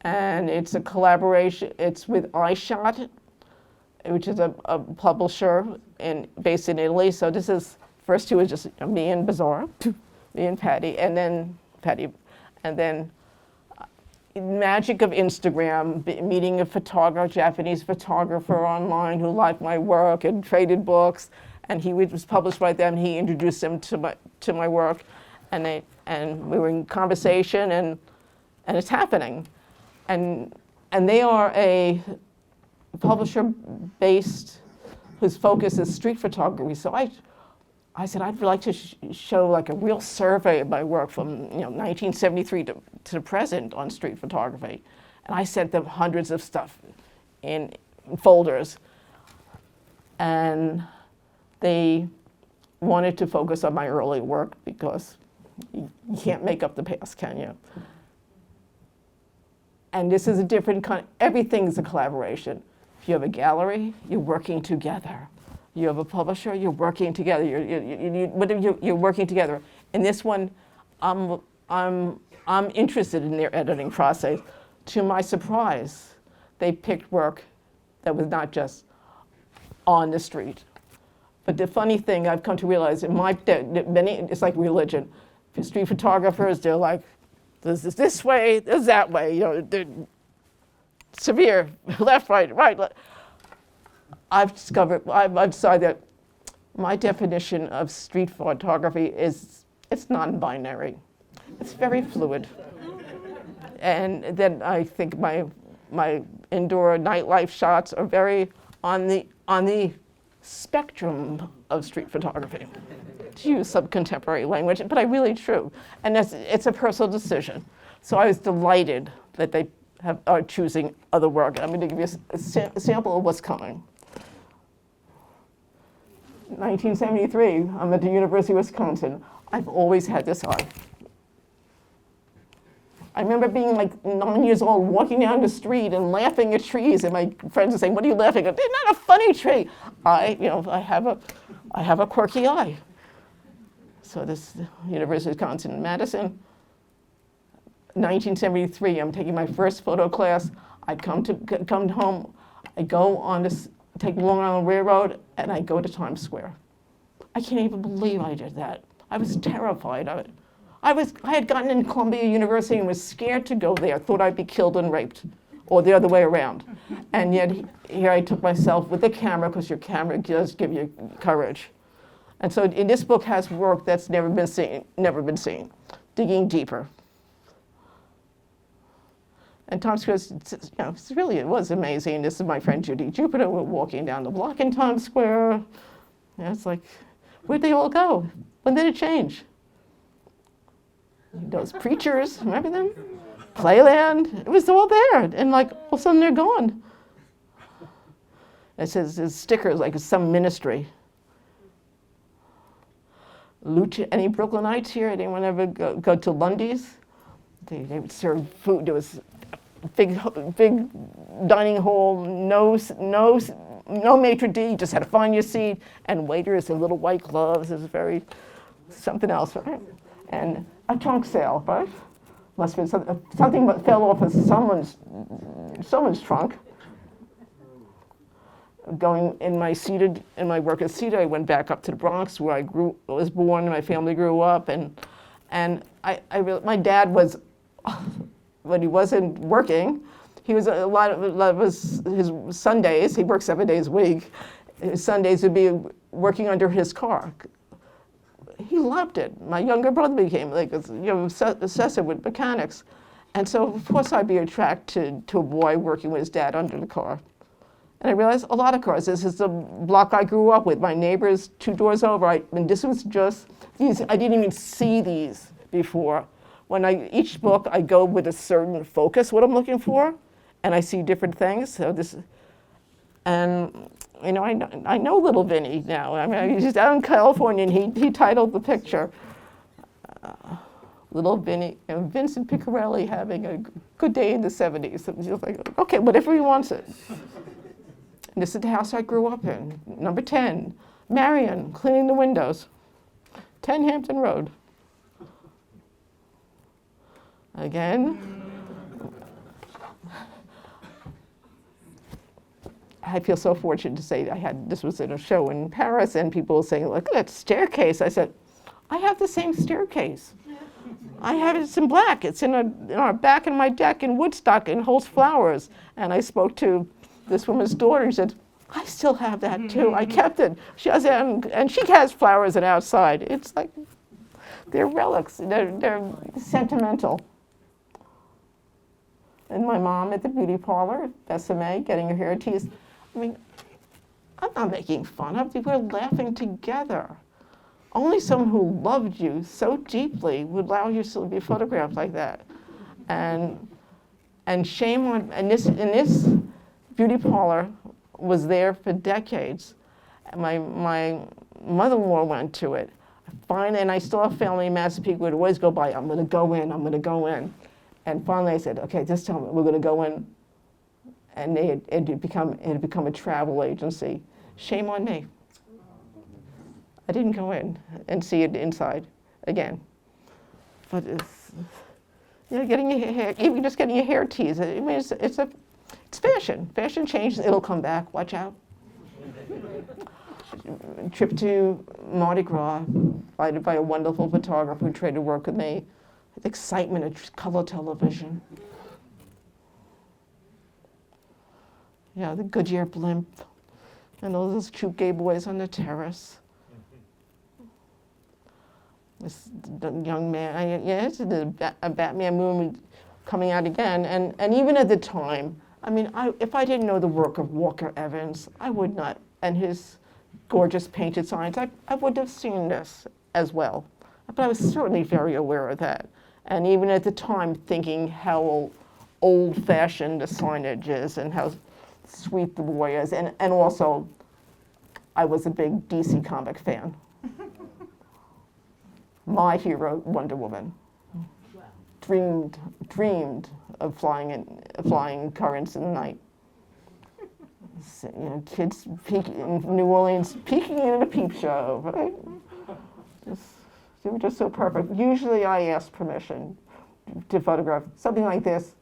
and it's a collaboration. It's with iShot, which is a publisher based in Italy. So this is, first two is just me and Bazaar, me and Patty, and then magic of Instagram, meeting a Japanese photographer online who liked my work and traded books, and he was published by them. He introduced them to my work, and we were in conversation, and it's happening, and they are a publisher based whose focus is street photography. So I said, I'd like to show like a real survey of my work from 1973 to the present on street photography. And I sent them hundreds of stuff in folders. And they wanted to focus on my early work because you can't make up the past, can you? And this is a different kind, everything's a collaboration. If you have a gallery, you're working together. You have a publisher, you're working together. You're working together. In this one, I'm interested in their editing process. To my surprise, they picked work that was not just on the street. But the funny thing I've come to realize, it's like religion. For street photographers, they're like, there's this way, there's that way. They're severe, left, right, left. I've decided that my definition of street photography it's non-binary. It's very fluid. And then I think my indoor nightlife shots are very on the spectrum of street photography, to use some contemporary language, but really true. And it's a personal decision. So I was delighted that they are choosing other work. I'm going to give you a sample of what's coming. 1973, I'm at the University of Wisconsin. I've always had this eye. I remember being like 9 years old, walking down the street and laughing at trees, and my friends would say, "What are you laughing at?" "They're not a funny tree." I have a quirky eye. So this University of Wisconsin in Madison, 1973. I'm taking my first photo class. I come home. I go on this, take Long Island Railroad, and I go to Times Square. I can't even believe I did that. I was terrified of it. I had gotten in Columbia University and was scared to go there, thought I'd be killed and raped, or the other way around. And yet here I took myself with the camera, because your camera does give you courage. And so in this book has work that's never been seen, digging deeper. And Times Square, it was amazing. This is my friend Judy Jupiter. We're walking down the block in Times Square. It's like, where'd they all go? When did it change? Those preachers, remember them? Playland, it was all there. And like, all of a sudden they're gone. It says there's stickers like it's some ministry. Any Brooklynites here? Anyone ever go to Lundy's? They would serve food. There was a big dining hall, no maitre d', you just had to find your seat, and waiters in little white gloves. It was very something else, right? And a trunk sale, right? Must have been something that fell off of someone's trunk. Going in my work as seated, I went back up to the Bronx where I was born and my family grew up, and my dad was, when he wasn't working, he was a lot of his Sundays, he worked 7 days a week, his Sundays would be working under his car. He loved it. My younger brother became obsessive with mechanics. And so of course I'd be attracted to a boy working with his dad under the car. And I realized a lot of cars. This is the block I grew up with. My neighbors 2 doors over. And this was just these. I didn't even see these before. Each book I go with a certain focus, what I'm looking for, and I see different things. So I know little Vinny now. I mean, he's out in California, and he titled the picture. Little Vinny, Vincent Piccarelli having a good day in the 70s. So he was like, okay, whatever he wants it. And this is the house I grew up in. Number 10, Marion, cleaning the windows. 10 Hampton Road. Again. I feel so fortunate to say this was at a show in Paris, and people were saying, look at that staircase. I said, I have the same staircase. I have it's in black. It's in our back in my deck in Woodstock and holds flowers. And I spoke to this woman's daughter and said, I still have that too. I kept it. She has, and she has flowers and outside. It's like, they're relics. They're sentimental. And my mom at the beauty parlor, Besame, getting her hair teased. I mean, I'm not making fun of you, we're laughing together. Only someone who loved you so deeply would allow you to be photographed like that. And shame on, and this beauty parlor was there for decades. My mother-in-law went to it. Finally, and I still have family in Massapequa would always go by, I'm gonna go in, I'm gonna go in. And finally I said, okay, just tell me, we're gonna go in. And it had become a travel agency. Shame on me. I didn't go in and see it inside again. But it's, you know, getting your hair, even just getting your hair teased. I mean, it's fashion. Fashion changes. It'll come back. Watch out. Trip to Mardi Gras, invited by a wonderful photographer who tried to work with me. The excitement of color television. Yeah, the Goodyear blimp, and all those cute gay boys on the terrace. This young man, it's a Batman movie coming out again, and even at the time, I mean, if I didn't know the work of Walker Evans, I would not, and his gorgeous painted signs, I would have seen this as well. But I was certainly very aware of that. And even at the time, thinking how old-fashioned the signage is and how sweet the boy is, and also, I was a big DC comic fan. My hero, Wonder Woman. Wow. Dreamed of flying currents in the night. So, you know, kids in New Orleans peeking in a peep show, right? They were just so perfect. Usually I asked permission to photograph something like this.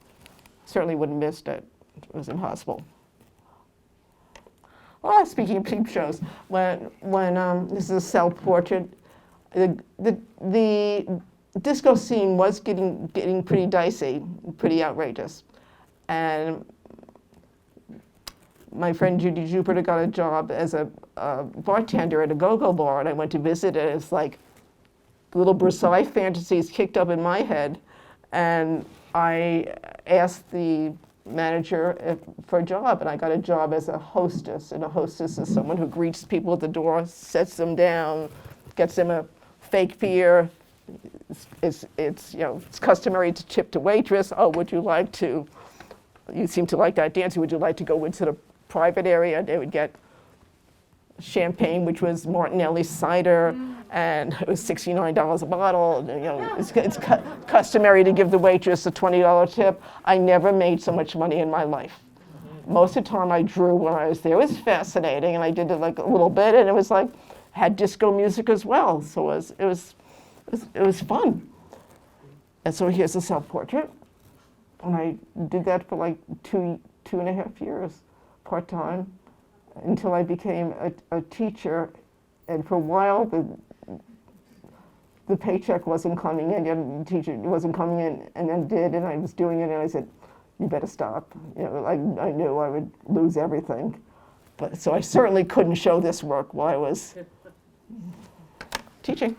Certainly wouldn't have missed it. It was impossible. Well, speaking of peep shows, when this is a self-portrait, the disco scene was getting pretty dicey, pretty outrageous. And my friend Judy Jupiter got a job as a bartender at a go-go bar, and I went to visit it. It's like little Brassaï fantasies kicked up in my head, and I asked the manager for a job, and I got a job as a hostess. And a hostess is someone who greets people at the door, sets them down, gets them a fake beer. It's you know, it's customary to tip the waitress. Oh, would you like to? You seem to like that dancing. Would you like to go into the private area? They would get champagne, which was Martinelli cider, and it was $69 a bottle. You know, it's customary to give the waitress a $20 tip. I never made so much money in my life. Most of the time I drew when I was there. It was fascinating, and I did it like a little bit, and it was like, had disco music as well, so it was fun. And so here's a self-portrait, and I did that for like two and a half years, part-time, until I became a teacher, and for a while the paycheck wasn't coming in, the teacher wasn't coming in, and then did, and I was doing it, and I said, you better stop. You know, I knew I would lose everything. But so I certainly couldn't show this work while I was teaching.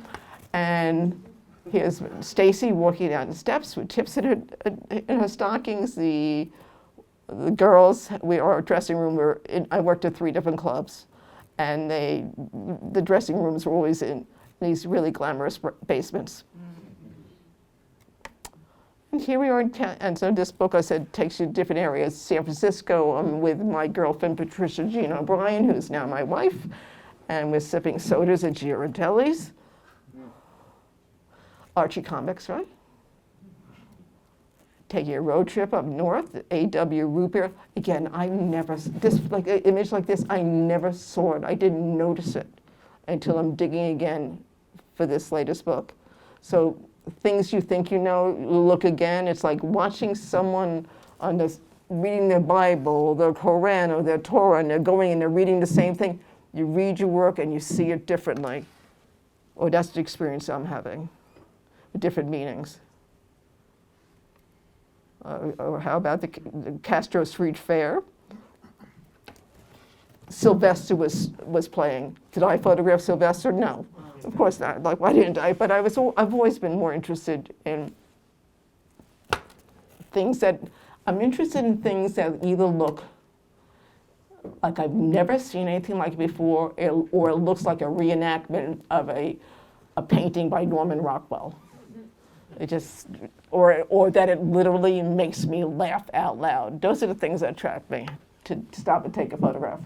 And here's Stacy walking down the steps with tips in her stockings. The girls, our dressing room, I worked at 3 different clubs, and the dressing rooms were always in these really glamorous basements. And here we are and so this book, I said, takes you to different areas. San Francisco, I'm with my girlfriend, Patricia Jean O'Brien, who's now my wife, and we're sipping sodas at Ghirardelli's. Archie Comics, right? Taking a road trip up north, A.W. Root Beer. Again, like an image like this, I never saw it. I didn't notice it until I'm digging again for this latest book. So things you think you know, look again. It's like watching someone on this, reading their Bible, their Quran, or their Torah, and they're going and they're reading the same thing. You read your work and you see it differently. Or that's the experience I'm having, with different meanings. Or how about the Castro Street Fair? Sylvester was playing. Did I photograph Sylvester? No, of course not. Like, why didn't I? But I've always been more interested in things that either look like I've never seen anything like it before, or it looks like a reenactment of a painting by Norman Rockwell. It just, or that it literally makes me laugh out loud. Those are the things that attract me to stop and take a photograph.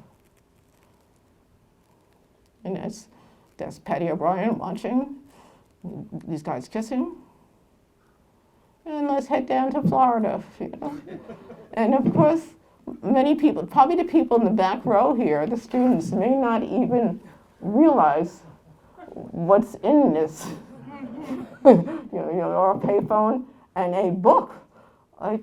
And that's Patty O'Brien watching, these guys kissing. And let's head down to Florida, you know. And of course, many people, probably the people in the back row here, the students, may not even realize what's in this. You know, or a payphone and a book, a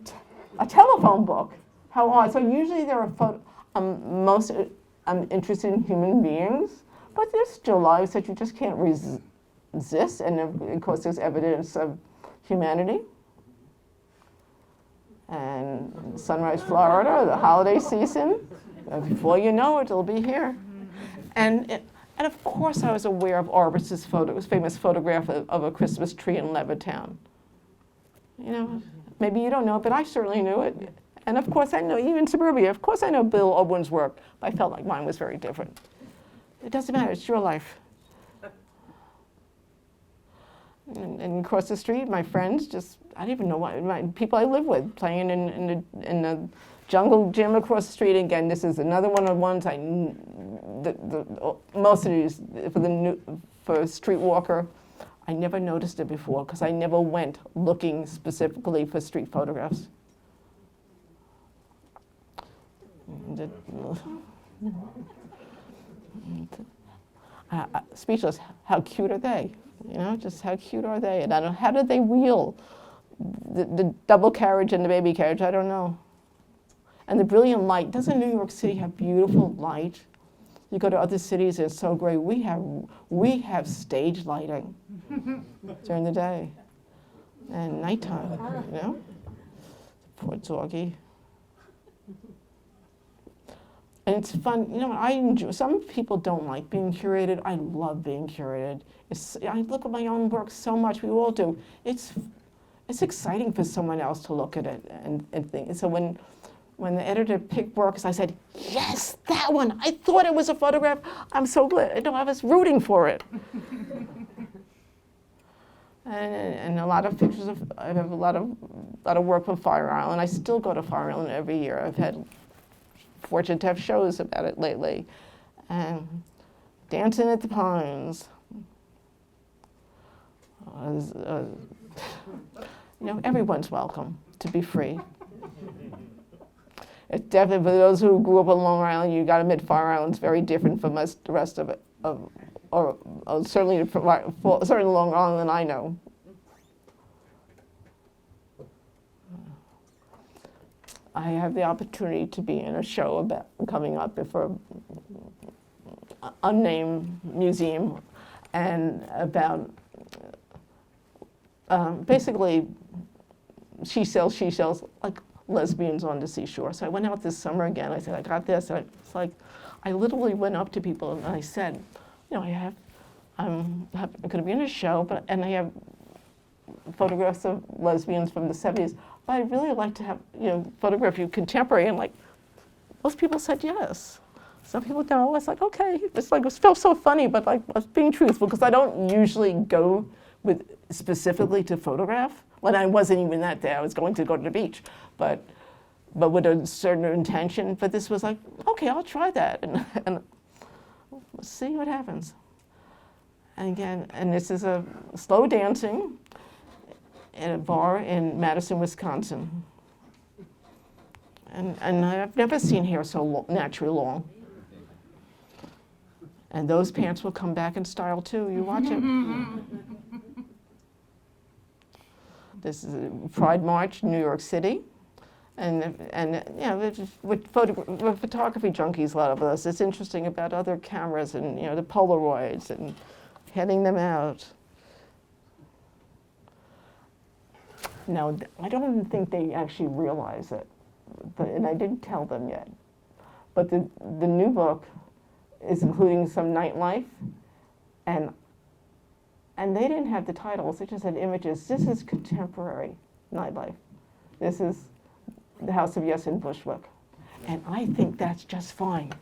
telephone book. How odd. So usually there are I'm interested in human beings, but there's still lives that you just can't resist, and of course there's evidence of humanity. And Sunrise, Florida, the holiday season, before you know it, it'll be here. And of course I was aware of Arbus's famous photograph of a Christmas tree in Levittown. You know, maybe you don't know, but I certainly knew it. And of course I know, even suburbia, of course I know Bill Owen's work, but I felt like mine was very different. It doesn't matter, it's your life. And across the street, my friends just, I don't even know what, people I live with, playing in the jungle gym across the street. Again, this is another one of the ones most of these, for a streetwalker, I never noticed it before because I never went looking specifically for street photographs. Speechless, how cute are they? You know, just how cute are they? And I don't know, how did they wheel the double carriage and the baby carriage? I don't know. And the brilliant light. Doesn't New York City have beautiful light? You go to other cities, it's so great. We have stage lighting during the day and nighttime, you know? Poor doggy. And it's fun, you know, I enjoy, some people don't like being curated. I love being curated. I look at my own work so much, we all do. It's exciting for someone else to look at it and think. So when the editor picked works, I said, yes, that one. I thought it was a photograph. I'm so glad. No, I was rooting for it. And a lot of pictures I have a lot of work with Fire Island. I still go to Fire Island every year. I've had fortunate to have shows about it lately. And Dancing at the Pines. You know, everyone's welcome to be free. It's definitely, for those who grew up on Long Island, you got to admit Fire Island's very different from the rest of it, or certainly Long Island than I know. I have the opportunity to be in a show about coming up for an unnamed museum, and about basically she sells like lesbians on the seashore. So I went out this summer again. I said, I got this. And it's like, I literally went up to people and I said, you know, I'm going to be in a show, and I have photographs of lesbians from the 70s. But I'd really like to have, you know, photograph you contemporary. And like, most people said yes. Some people don't. It's like, okay. It's like, it felt so funny, but like, I was being truthful because I don't usually go with specifically to photograph. When I wasn't even that day, I was going to go to the beach, but with a certain intention. But this was like, okay, I'll try that, and let's see what happens. And again, and this is a slow dancing at a bar in Madison, Wisconsin. And I've never seen hair so naturally long. And those pants will come back in style too. You watch it. This is a Pride March, New York City, and you know, with photography junkies, a lot of us. It's interesting about other cameras and, you know, the Polaroids and handing them out. No, I don't think they actually realize it, and I didn't tell them yet. But the new book is including some nightlife, and they didn't have the titles, they just had images. This is contemporary nightlife. This is the House of Yes in Bushwick. And I think that's just fine.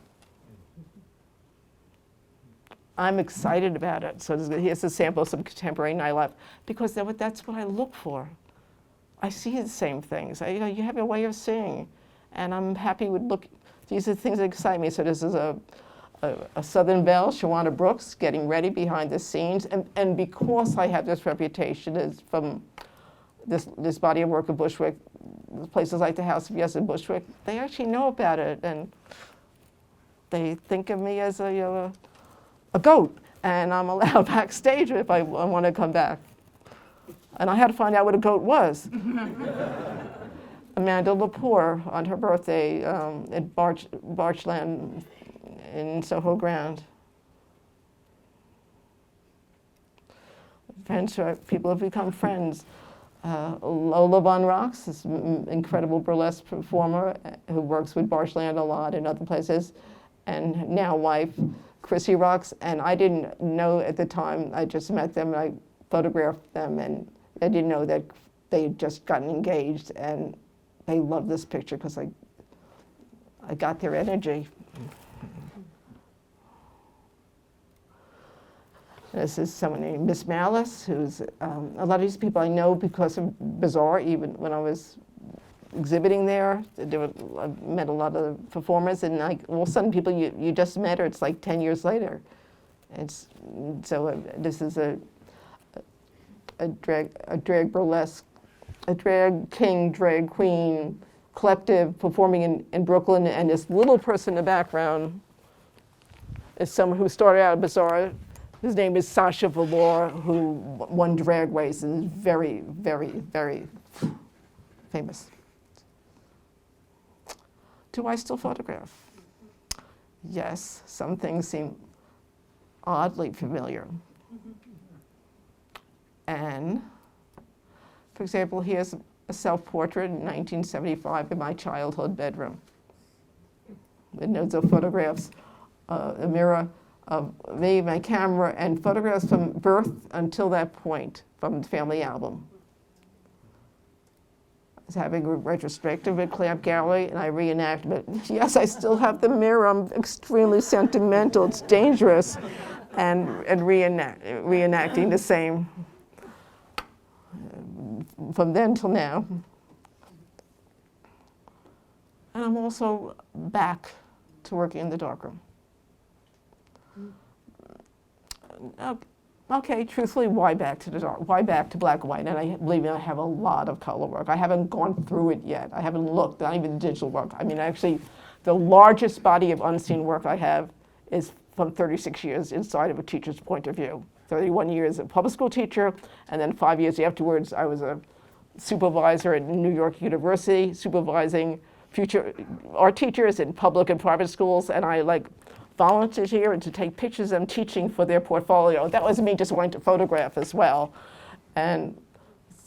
I'm excited about it. So here's a sample of some contemporary nightlife, because that's what I look for. I see the same things. You have a way of seeing, and I'm happy with look. These are the things that excite me. So this is a Southern Belle, Shawana Brooks, getting ready behind the scenes, and because I have this reputation as from this body of work of Bushwick, places like the House of Yes in Bushwick, they actually know about it, and they think of me as a goat, and I'm allowed backstage if I want to come back. And I had to find out what a goat was. Amanda Lepore, on her birthday at Barchland in Soho Grand. Friends, people have become friends. Lola Von Rocks, this incredible burlesque performer who works with Barchland a lot and other places, and now wife, Chrissy Rocks. And I didn't know at the time, I just met them and I photographed them, and I didn't know that they had just gotten engaged, and they loved this picture because I got their energy. This is someone named Miss Malice, who's a lot of these people I know because of Bazaar. Even when I was exhibiting there, I met a lot of performers, and all of a sudden people you just met, or it's like 10 years later. This is a drag burlesque, a drag king, drag queen collective performing in Brooklyn, and this little person in the background is someone who started out at Bazaar. His name is Sasha Velour, who won Drag Race and is very, very, very famous. Do I still photograph? Yes, some things seem oddly familiar. And, for example, here's a self-portrait in 1975 in my childhood bedroom. With notes of photographs, a mirror of me, my camera, and photographs from birth until that point from the family album. I was having a retrospective at Clamp Gallery, and I reenacted it. Yes, I still have the mirror. I'm extremely sentimental. It's dangerous. And reenacting the same from then till now. And I'm also back to working in the darkroom. Okay, truthfully, why back to the dark? Why back to black and white? And I believe me, I have a lot of color work. I haven't gone through it yet. I haven't looked, not even digital work. I mean, actually, the largest body of unseen work I have is from 36 years inside of a teacher's point of view. 31 years as a public school teacher, and then 5 years afterwards, I was a supervisor at New York University, supervising future art teachers in public and private schools, and I volunteered here and to take pictures of them teaching for their portfolio. That was me just wanting to photograph as well. And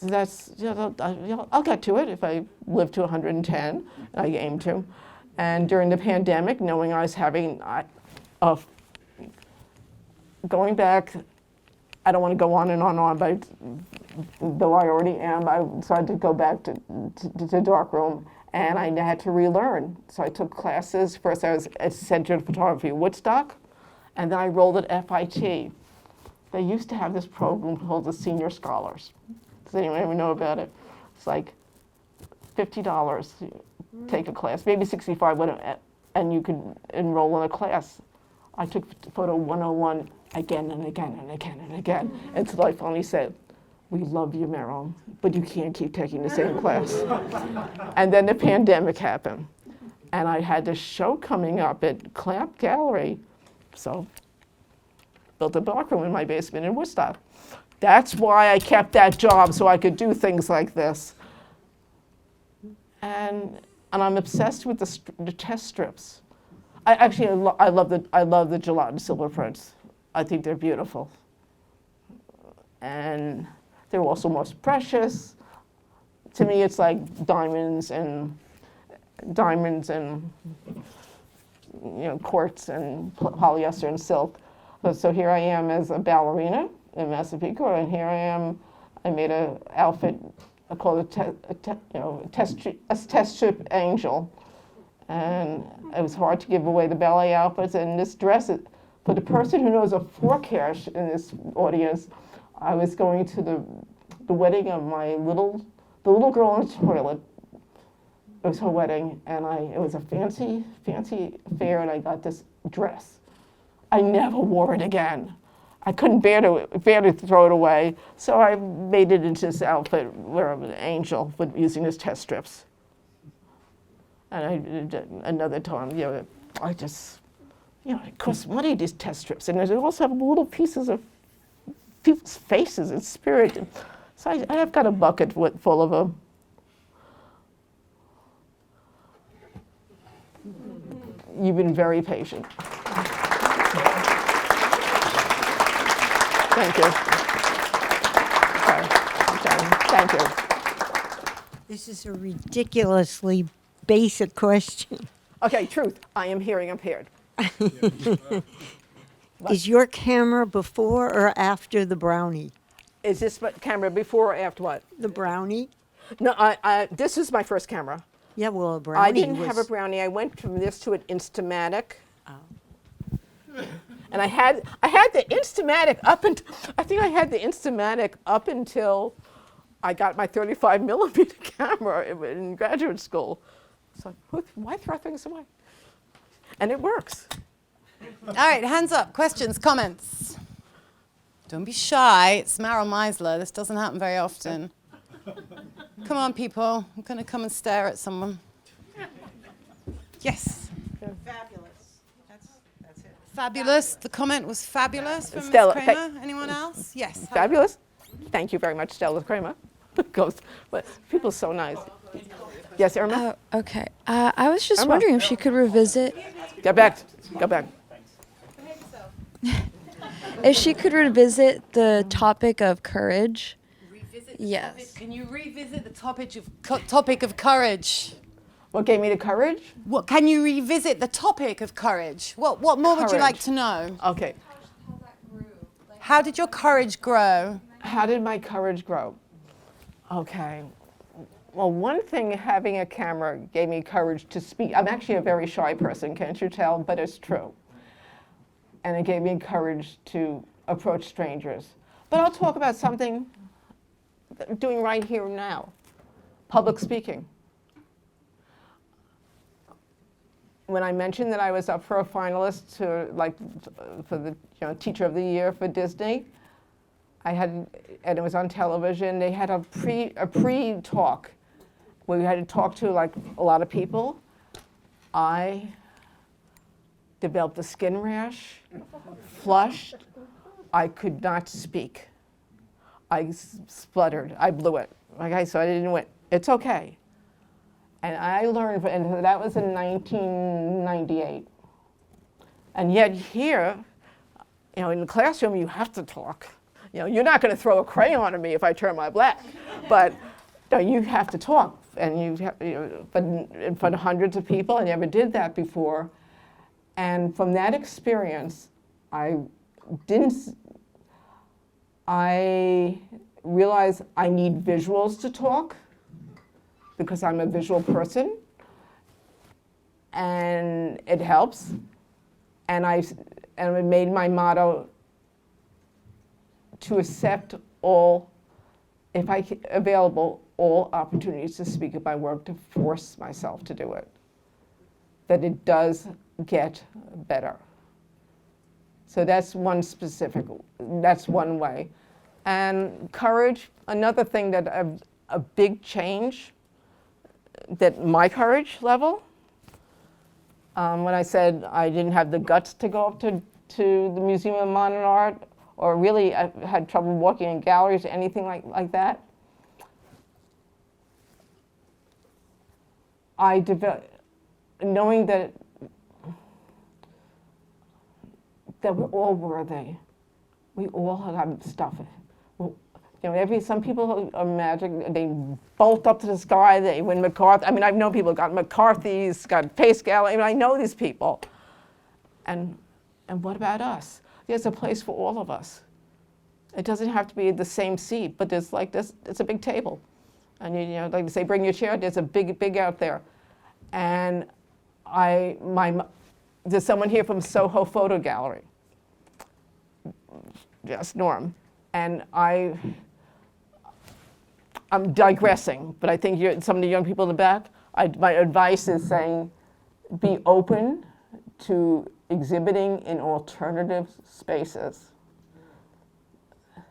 that's, I'll get to it if I live to 110, and I aim to. And during the pandemic, knowing I was having, going back, I don't want to go on and on, but though I already am, I decided to go back to darkroom. And I had to relearn. So I took classes. First I was at Center of Photography Woodstock, and then I rolled at FIT. They used to have this program called the Senior Scholars. Does anyone ever know about it? It's like $50, take a class, maybe $65, and you could enroll in a class. I took photo 101 again and again and again and again, until I finally said, "We love you, Meryl, but you can't keep taking the same class." And then the pandemic happened, and I had this show coming up at Clamp Gallery, so built a darkroom in my basement in Woodstock. That's why I kept that job, so I could do things like this. And I'm obsessed with the test strips. I love the gelatin silver prints. I think they're beautiful, and they're also most precious. To me, it's like diamonds and quartz and polyester and silk. So here I am as a ballerina in Massapequa, and here I am. I made an outfit called a test strip angel, And it was hard to give away the ballet outfits. And this dress, for the person who knows a forecast in this audience, I was going to the wedding of the little girl in the toilet. It was her wedding, and it was a fancy affair, and I got this dress. I never wore it again. I couldn't bear to throw it away, so I made it into this outfit where I'm an angel with using these test strips. And I did another time, I just, it costs money, these test strips, and they also have little pieces of people's faces and spirit. So I've got a bucket full of them. You've been very patient. Thank you. Sorry. Thank you. This is a ridiculously basic question. Okay, truth. I am hearing impaired. Is your camera before or after the brownie? Is this camera before or after what? The brownie? No, this is my first camera. Yeah, well, a brownie I didn't have a brownie. I went from this to an Instamatic. Oh. And I had the Instamatic I think I had the Instamatic up until I got my 35 millimeter camera in graduate school. So why throw things away? And it works. All right, hands up, questions, comments. Don't be shy, it's Meryl Meisler. This doesn't happen very often. Come on, people. I'm going to come and stare at someone. Yes. Fabulous. That's it. Fabulous. The comment was fabulous from Ms. Stella, Kramer. Anyone else? Yes. Fabulous. Thank you very much, Stella Kramer. But people are so nice. Yes, Irma? Okay. I was just Irma. wondering if she could revisit. Go back. If she could revisit the topic of courage. Yes. Topic. Can you revisit the topic of courage? What gave me the courage? What can you revisit the topic of courage? What more would you like Courage. to know? Okay. How did your courage grow? How did my courage grow? Okay. Well, one thing, having a camera gave me courage to speak. I'm actually a very shy person, can't you tell? But it's true. And it gave me courage to approach strangers. But I'll talk about something that I'm doing right here and now. Public speaking. When I mentioned that I was up for a finalist for the Teacher of the Year for Disney, and it was on television, they had a pre-talk where we had to talk to a lot of people. I developed a skin rash, flushed, I could not speak. I spluttered, I blew it. Okay, so I didn't win. It's okay. And I learned, and that was in 1998. And yet here, in the classroom, you have to talk. You're not going to throw a crayon at me if I turn my back, but you have to talk. And you have, but in front of hundreds of people, I never did that before. And from that experience, I realized I need visuals to talk, because I'm a visual person, and it helps. And I made my motto to accept all, if available, all opportunities to speak at my work, to force myself to do it. That it does get better. So that's one way. And courage, another thing that a big change, that my courage level, when I said I didn't have the guts to go up to the Museum of Modern Art, or really I had trouble walking in galleries, anything like that, I developed, knowing that we're all worthy. We all have stuff. Some people are magic, they bolt up to the sky, they win MacArthur. I mean, I've known people who got McCarthy's, got Pace Gallery, I know these people. And what about us? There's a place for all of us. It doesn't have to be the same seat, but there's it's a big table. And like they say, bring your chair, there's a big out there. And there's someone here from Soho Photo Gallery. Yes, Norm. And I'm digressing, but I think some of the young people in the back, my advice is saying, be open to exhibiting in alternative spaces.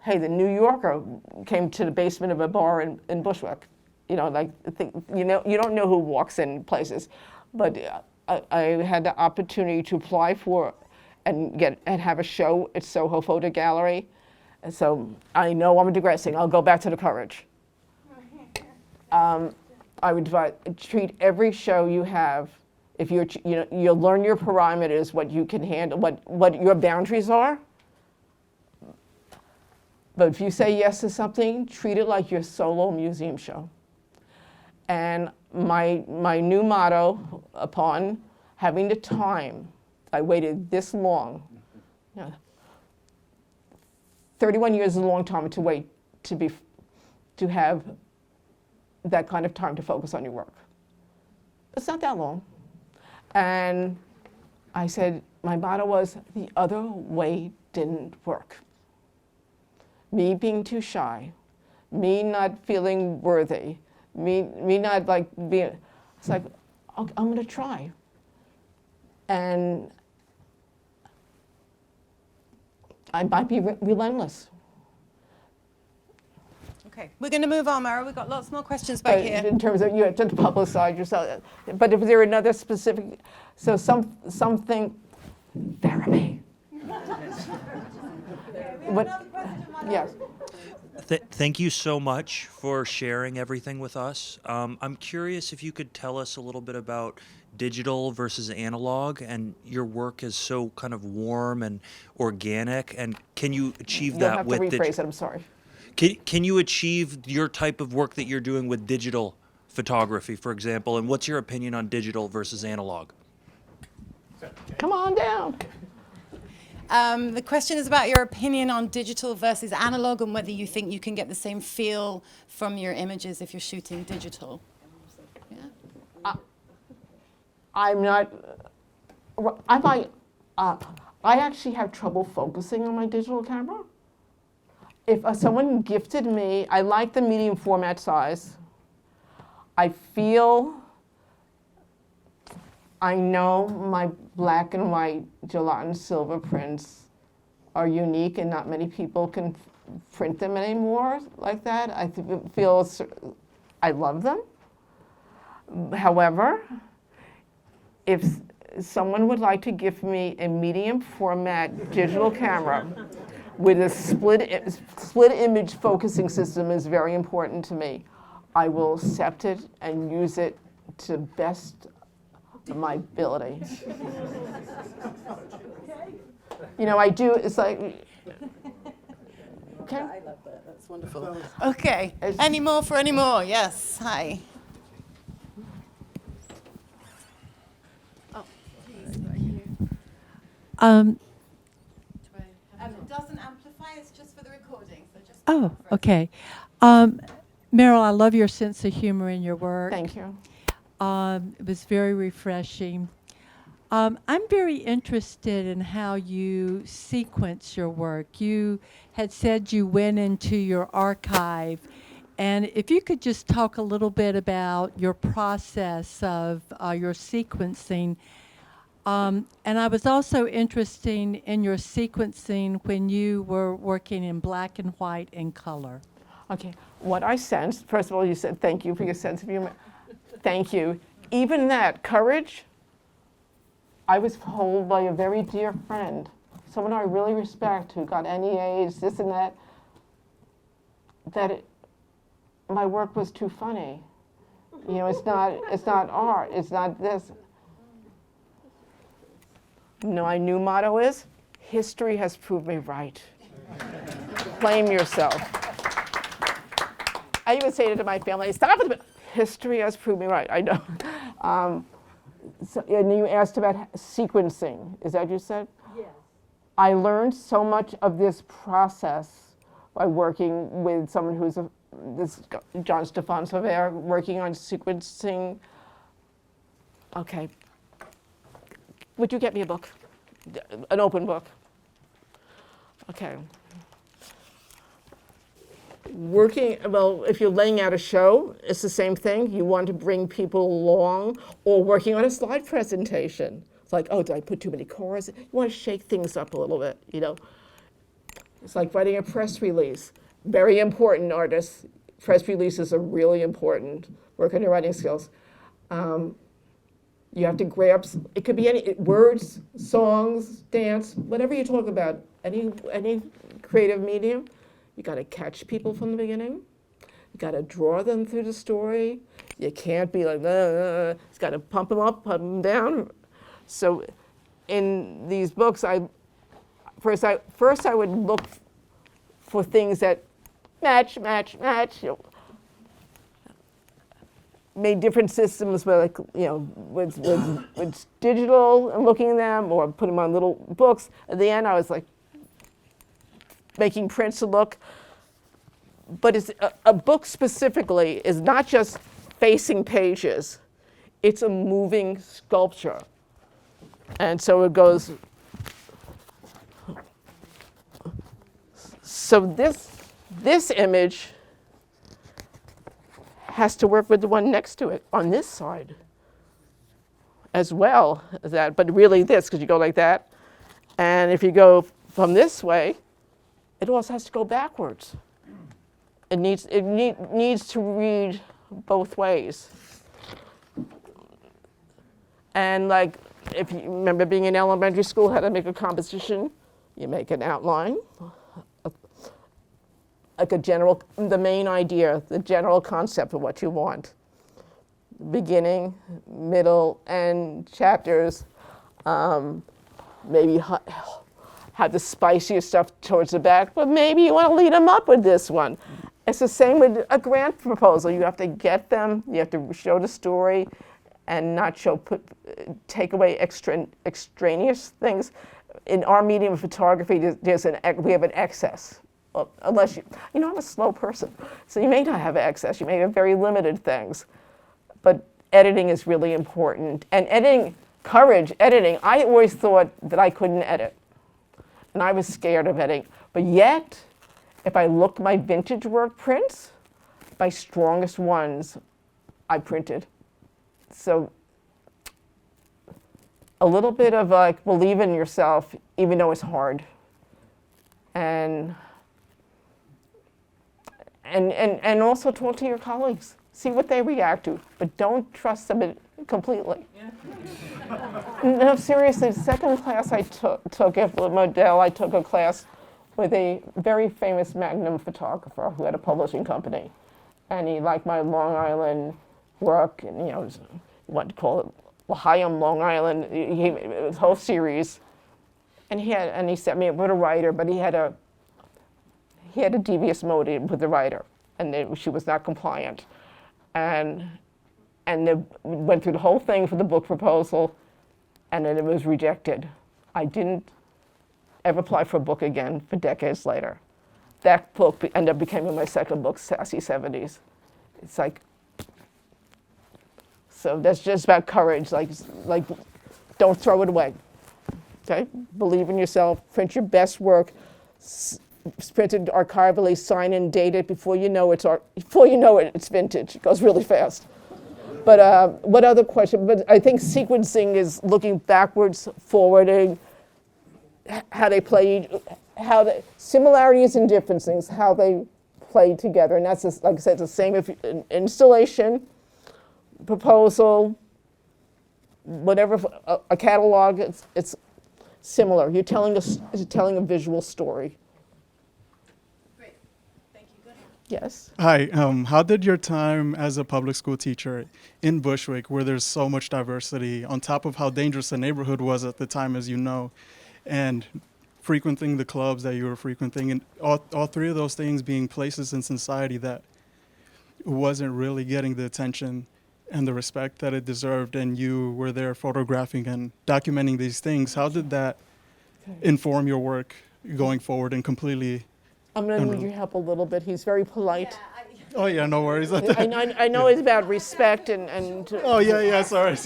Hey, the New Yorker came to the basement of a bar in Bushwick. You know, you don't know who walks in places, but I had the opportunity to apply for and have a show at Soho Photo Gallery. And so I know I'm digressing. I'll go back to the courage. I would treat every show you have. If you'll learn your parameters, what you can handle, what your boundaries are. But if you say yes to something, treat it like your solo museum show. And my new motto, upon having the time, I waited this long. 31 years is a long time to wait to have that kind of time to focus on your work. It's not that long. And I said, my motto was, the other way didn't work. Me being too shy, me not feeling worthy, me not like being, it's like, I'm gonna try. And I might be relentless. Okay, we're going to move on, Meryl. We've got lots more questions back here. In terms of you have to publicize yourself. But if there another specific, so something, Jeremy. What? Yes. Thank you so much for sharing everything with us. I'm curious if you could tell us a little bit about digital versus analog, and your work is so kind of warm and organic, and can you achieve that with You'll have to rephrase it, I'm sorry. Can you achieve your type of work that you're doing with digital photography, for example, and what's your opinion on digital versus analog? Come on down. The question is about your opinion on digital versus analog and whether you think you can get the same feel from your images if you're shooting digital. Yeah? I'm not, I actually have trouble focusing on my digital camera. If someone gifted me, I like the medium format size. I know my black and white gelatin silver prints are unique and not many people can print them anymore like that. I love them. However, if someone would like to give me a medium format digital camera with a split image focusing system is very important to me. I will accept it and use it to the best of my ability. You know, I do, it's like, okay. I love that, that's wonderful. Okay, any more for any more? Yes, hi. It doesn't amplify, it's just for the recording. So just Oh, okay. Meryl, I love your sense of humor in your work. Thank you. It was very refreshing. I'm very interested in how you sequence your work. You had said you went into your archive, and if you could just talk a little bit about your process of your sequencing. And I was also interested in your sequencing when you were working in black and white and color. Okay, what I sensed, first of all, you said thank you for your sense of humor. Thank you. Even that, courage, I was told by a very dear friend, someone I really respect who got NEAs, this and that, my work was too funny. You know, it's not art, it's not this. No, my new motto is, history has proved me right. Claim yourself. I even say it to my family, stop it, history has proved me right, I know. So, and you asked about sequencing, is that what you said? Yes. I learned so much of this process by working with someone who's this John Stefan Sauveur, working on sequencing. Okay, Would you get me a book? An open book. Okay. Well, if you're laying out a show, it's the same thing. You want to bring people along, or working on a slide presentation. It's like, oh, did I put too many cars? You want to shake things up a little bit, you know. It's like writing a press release. Very important, artists. Press releases are really important. Work on your writing skills. You have to grab, it could be any words, songs, dance, whatever you talk about, any creative medium. You got to catch people from the beginning. You got to draw them through the story. You can't be like, it's got to pump them up, pump them down. So in these books, first I would look for things that match. You know, made different systems where, like, you know, with digital and looking at them, or put them on little books. At the end, I was like making prints to look. But it's, a book specifically is not just facing pages. It's a moving sculpture. And so it goes. So this image has to work with the one next to it on this side as well as that, but really this, because you go like that. And if you go from this way, it also has to go backwards. It needs to read both ways. And like, if you remember being in elementary school, how to make a composition, you make an outline, like the main idea, the general concept of what you want. Beginning, middle, and chapters. Maybe have the spiciest stuff towards the back, but maybe you want to lead them up with this one. It's the same with a grant proposal. You have to get them, you have to show the story, and not take away extraneous things. In our medium of photography, we have an excess. Unless you know, I'm a slow person, so you may not have excess. You may have very limited things, but editing is really important. And editing, I always thought that I couldn't edit, and I was scared of editing. But yet, if I look my vintage work prints, my strongest ones, I printed. So a little bit of like, believe in yourself, even though it's hard. And also talk to your colleagues. See what they react to, but don't trust them completely. No, seriously, the second class I took after Model, I took a class with a very famous Magnum photographer who had a publishing company. And he liked my Long Island work, and you know, what to call it, L'Chaim Long Island, his whole series. And he sent me with a writer, but he had a devious motive with the writer, and she was not compliant. And they went through the whole thing for the book proposal, and then it was rejected. I didn't ever apply for a book again for decades later. That book ended up becoming my second book, Sassy 70s. It's like, so that's just about courage, like don't throw it away, okay? Believe in yourself, print your best work, print it archivally, sign and date it before you know it, it's vintage. It goes really fast. But what other question? But I think sequencing is looking backwards, forwarding, how they play, similarities and differences, how they play together. And that's just, like I said, the same if installation, proposal, whatever, a catalog. It's similar. You're telling a visual story. Yes. Hi, how did your time as a public school teacher in Bushwick, where there's so much diversity, on top of how dangerous the neighborhood was at the time, as you know, and frequenting the clubs that you were frequenting, and all three of those things being places in society that wasn't really getting the attention and the respect that it deserved, and you were there photographing and documenting these things, how did that inform your work going forward and completely... I'm going to need your help a little bit. He's very polite. Oh, yeah, no worries. I know it's about respect and Oh, yeah, sorry.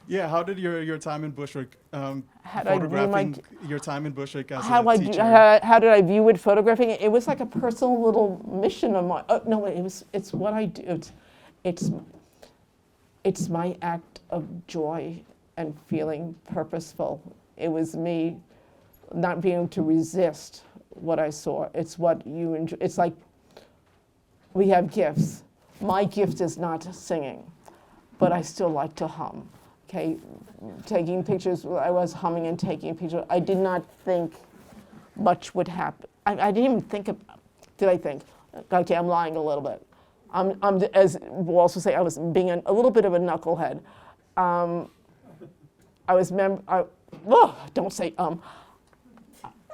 Yeah, how did your time in Bushwick, How did I view photographing your time in Bushwick as how a I teacher? how did I view it photographing it? It was like a personal little mission of mine. No, it's what I do. It's my act of joy and feeling purposeful. It was me not being able to resist what I saw. It's what you enjoy. It's like we have gifts. My gift is not singing, but I still like to hum. Okay, taking pictures, I was humming and taking pictures. I did not think much would happen. I didn't even think did I think? Okay, I'm lying a little bit. As we'll also say, I was being a little bit of a knucklehead. Don't say I'm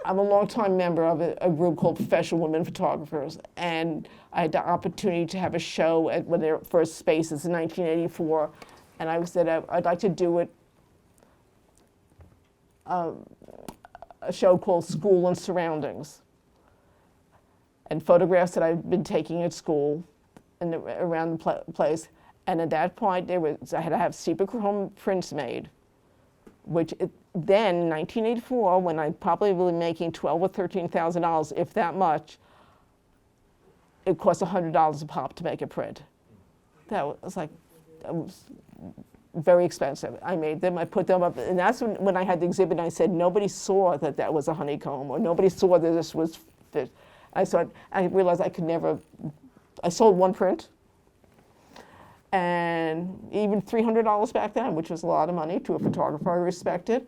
a longtime member of a group called Professional Women Photographers, and I had the opportunity to have a show at one of their first spaces in 1984, and I said I'd like to do it, a show called School and Surroundings, and photographs that I've been taking at school and around the place. And at that point, I had to have Chrome prints made, which then, in 1984, when I probably was making $12,000 or $13,000, if that much, it cost $100 a pop to make a print. That was very expensive. I made them, I put them up, and that's when I had the exhibit, and I said, nobody saw that was a honeycomb, or nobody saw that this was fish. I realized I could never, I sold one print, and even $300 back then, which was a lot of money to a photographer I respected.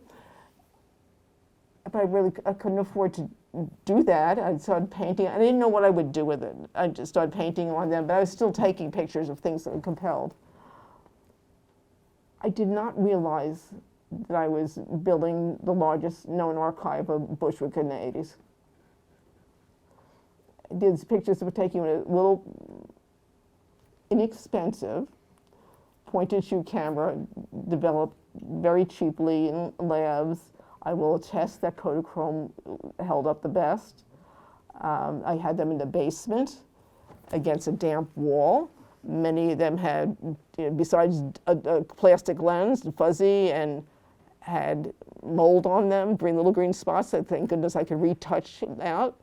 But I couldn't afford to do that. I started painting. I didn't know what I would do with it. I just started painting on them, but I was still taking pictures of things that were compelled. I did not realize that I was building the largest known archive of Bushwick in the 80s. These pictures were taken with a little inexpensive point-and-shoot camera developed very cheaply in labs. I will attest that Kodachrome held up the best. I had them in the basement against a damp wall. Many of them had, besides a plastic lens, fuzzy, and had mold on them, little green spots that thank goodness I could retouch out.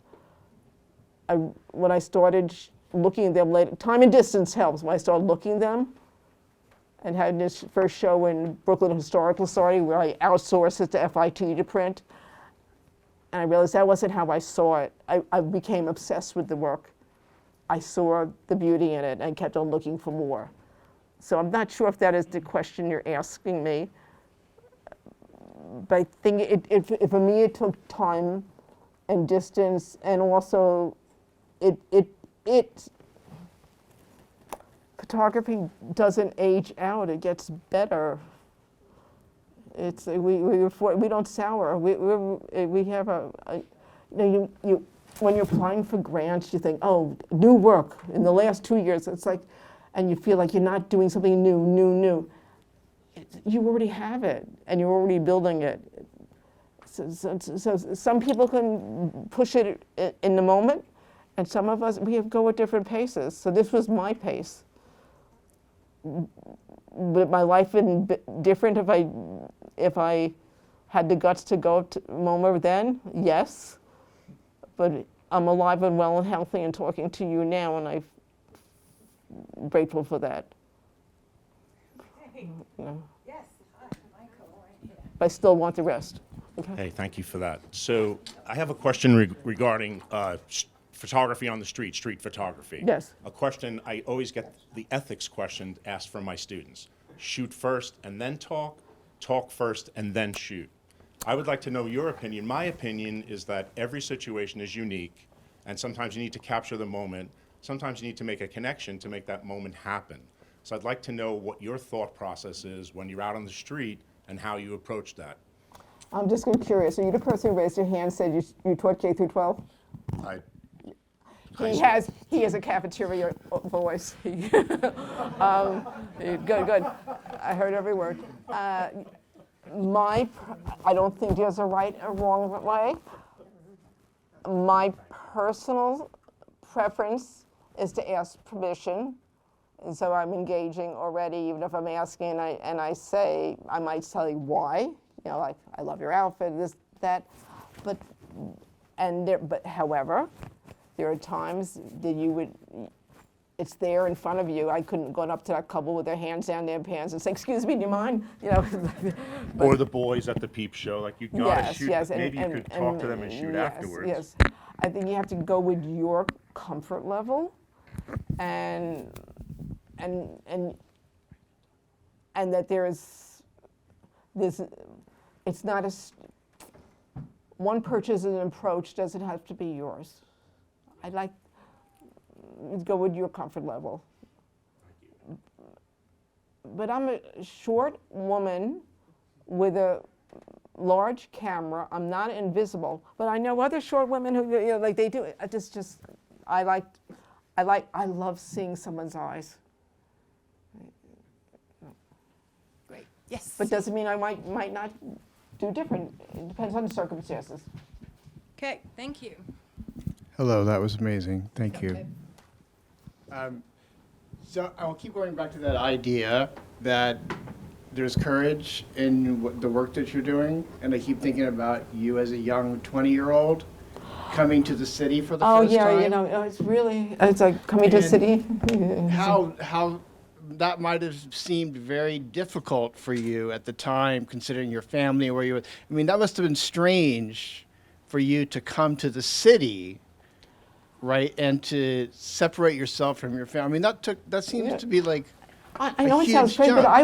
When I started looking at them later, time and distance helps. When I started looking at them, and had this first show in Brooklyn Historical Society where I outsourced it to FIT to print. And I realized that wasn't how I saw it. I became obsessed with the work. I saw the beauty in it and kept on looking for more. So I'm not sure if that is the question you're asking me. But I think for me it took time and distance, and also photography doesn't age out; it gets better. We don't sour. We have when you're applying for grants, you think, oh, new work in the last 2 years. It's like, and you feel like you're not doing something new. You already have it, and you're already building it. So some people can push it in the moment, and some of us we go at different paces. So this was my pace. Would my life been different if I had the guts to go to MoMA then? Yes, but I'm alive and well and healthy and talking to you now, and I'm grateful for that. Hey. You know. Yes, hi, Michael, right here. But I still want the rest. Okay. Hey, thank you for that. So I have a question regarding photography on the street photography. Yes. A question, I always get the ethics question asked from my students. Shoot first and then talk first and then shoot. I would like to know your opinion. My opinion is that every situation is unique, and sometimes you need to capture the moment. Sometimes you need to make a connection to make that moment happen. So I'd like to know what your thought process is when you're out on the street and how you approach that. I'm just curious. Are you the person who raised your hand and said you taught K through 12? He has a cafeteria voice. Good. I heard every word. I don't think there's a right or wrong way. My personal preference is to ask permission And so I'm engaging already, even if I'm asking, and I say, I might tell you why, you know, like, I love your outfit, this, that, but however, there are times that you would, it's there in front of you. I couldn't go up to that couple with their hands down their pants and say, excuse me, do you mind? You know. Or the boys at the peep show, like you gotta Yes, shoot. yes, Maybe you could talk to them and shoot yes, afterwards. Yes, I think you have to go with your comfort level, and that there's this. It's not one purchase and approach doesn't have to be yours. I like go with your comfort level. But I'm a short woman with a large camera. I'm not invisible, but I know other short women who, you know, like they do it. I love seeing someone's eyes. Great. Yes. But doesn't mean I might not do different. It depends on the circumstances. Okay, thank you. Hello, that was amazing. Thank you. Okay. So I will keep going back to that idea that there's courage in the work that you're doing, and I keep thinking about you as a young 20-year-old coming to the city for the first time. You know, it's like coming to the city. How that might have seemed very difficult for you at the time, considering your family and where you were. I mean, that must have been strange for you to come to the city, right, and to separate yourself from your family. I mean, that seems to be like I know it sounds huge crazy, but jump.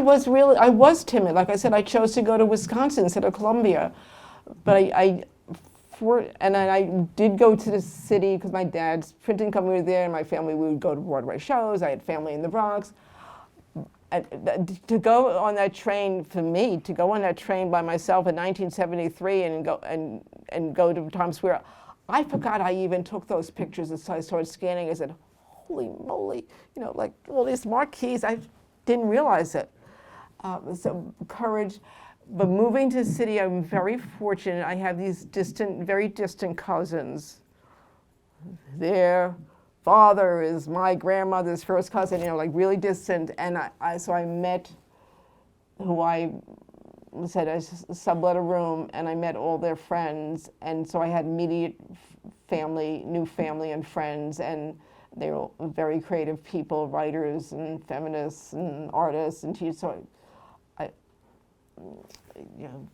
I was timid. Like I said, I chose to go to Wisconsin instead of Columbia. But I did go to the city because my dad's printing company was there, and my family, we would go to Broadway shows. I had family in the Bronx. And to go on that train, for me, to go on that train by myself in 1973 and go to Times Square, I forgot I even took those pictures, and so I started scanning. I said, holy moly, you know, like all these marquees, I didn't realize it. So courage, but moving to the city, I'm very fortunate. I have these very distant cousins. Their father is my grandmother's first cousin, you know, like really distant. And so I met who I said I sublet a room, and I met all their friends. And so I had immediate family, new family and friends, and they were very creative people, writers and feminists and artists and teachers. So you know,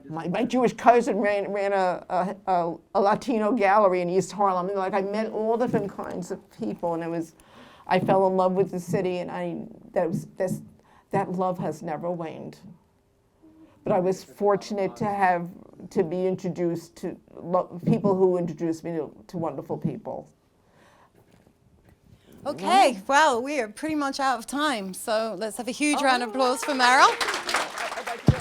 my Jewish cousin ran a Latino gallery in East Harlem, and like I met all different kinds of people, and I fell in love with the city, and that love has never waned. But I was fortunate to be introduced to people who introduced me to wonderful people. Okay, well, we are pretty much out of time, so let's have a huge round of applause for Meryl. I'd like to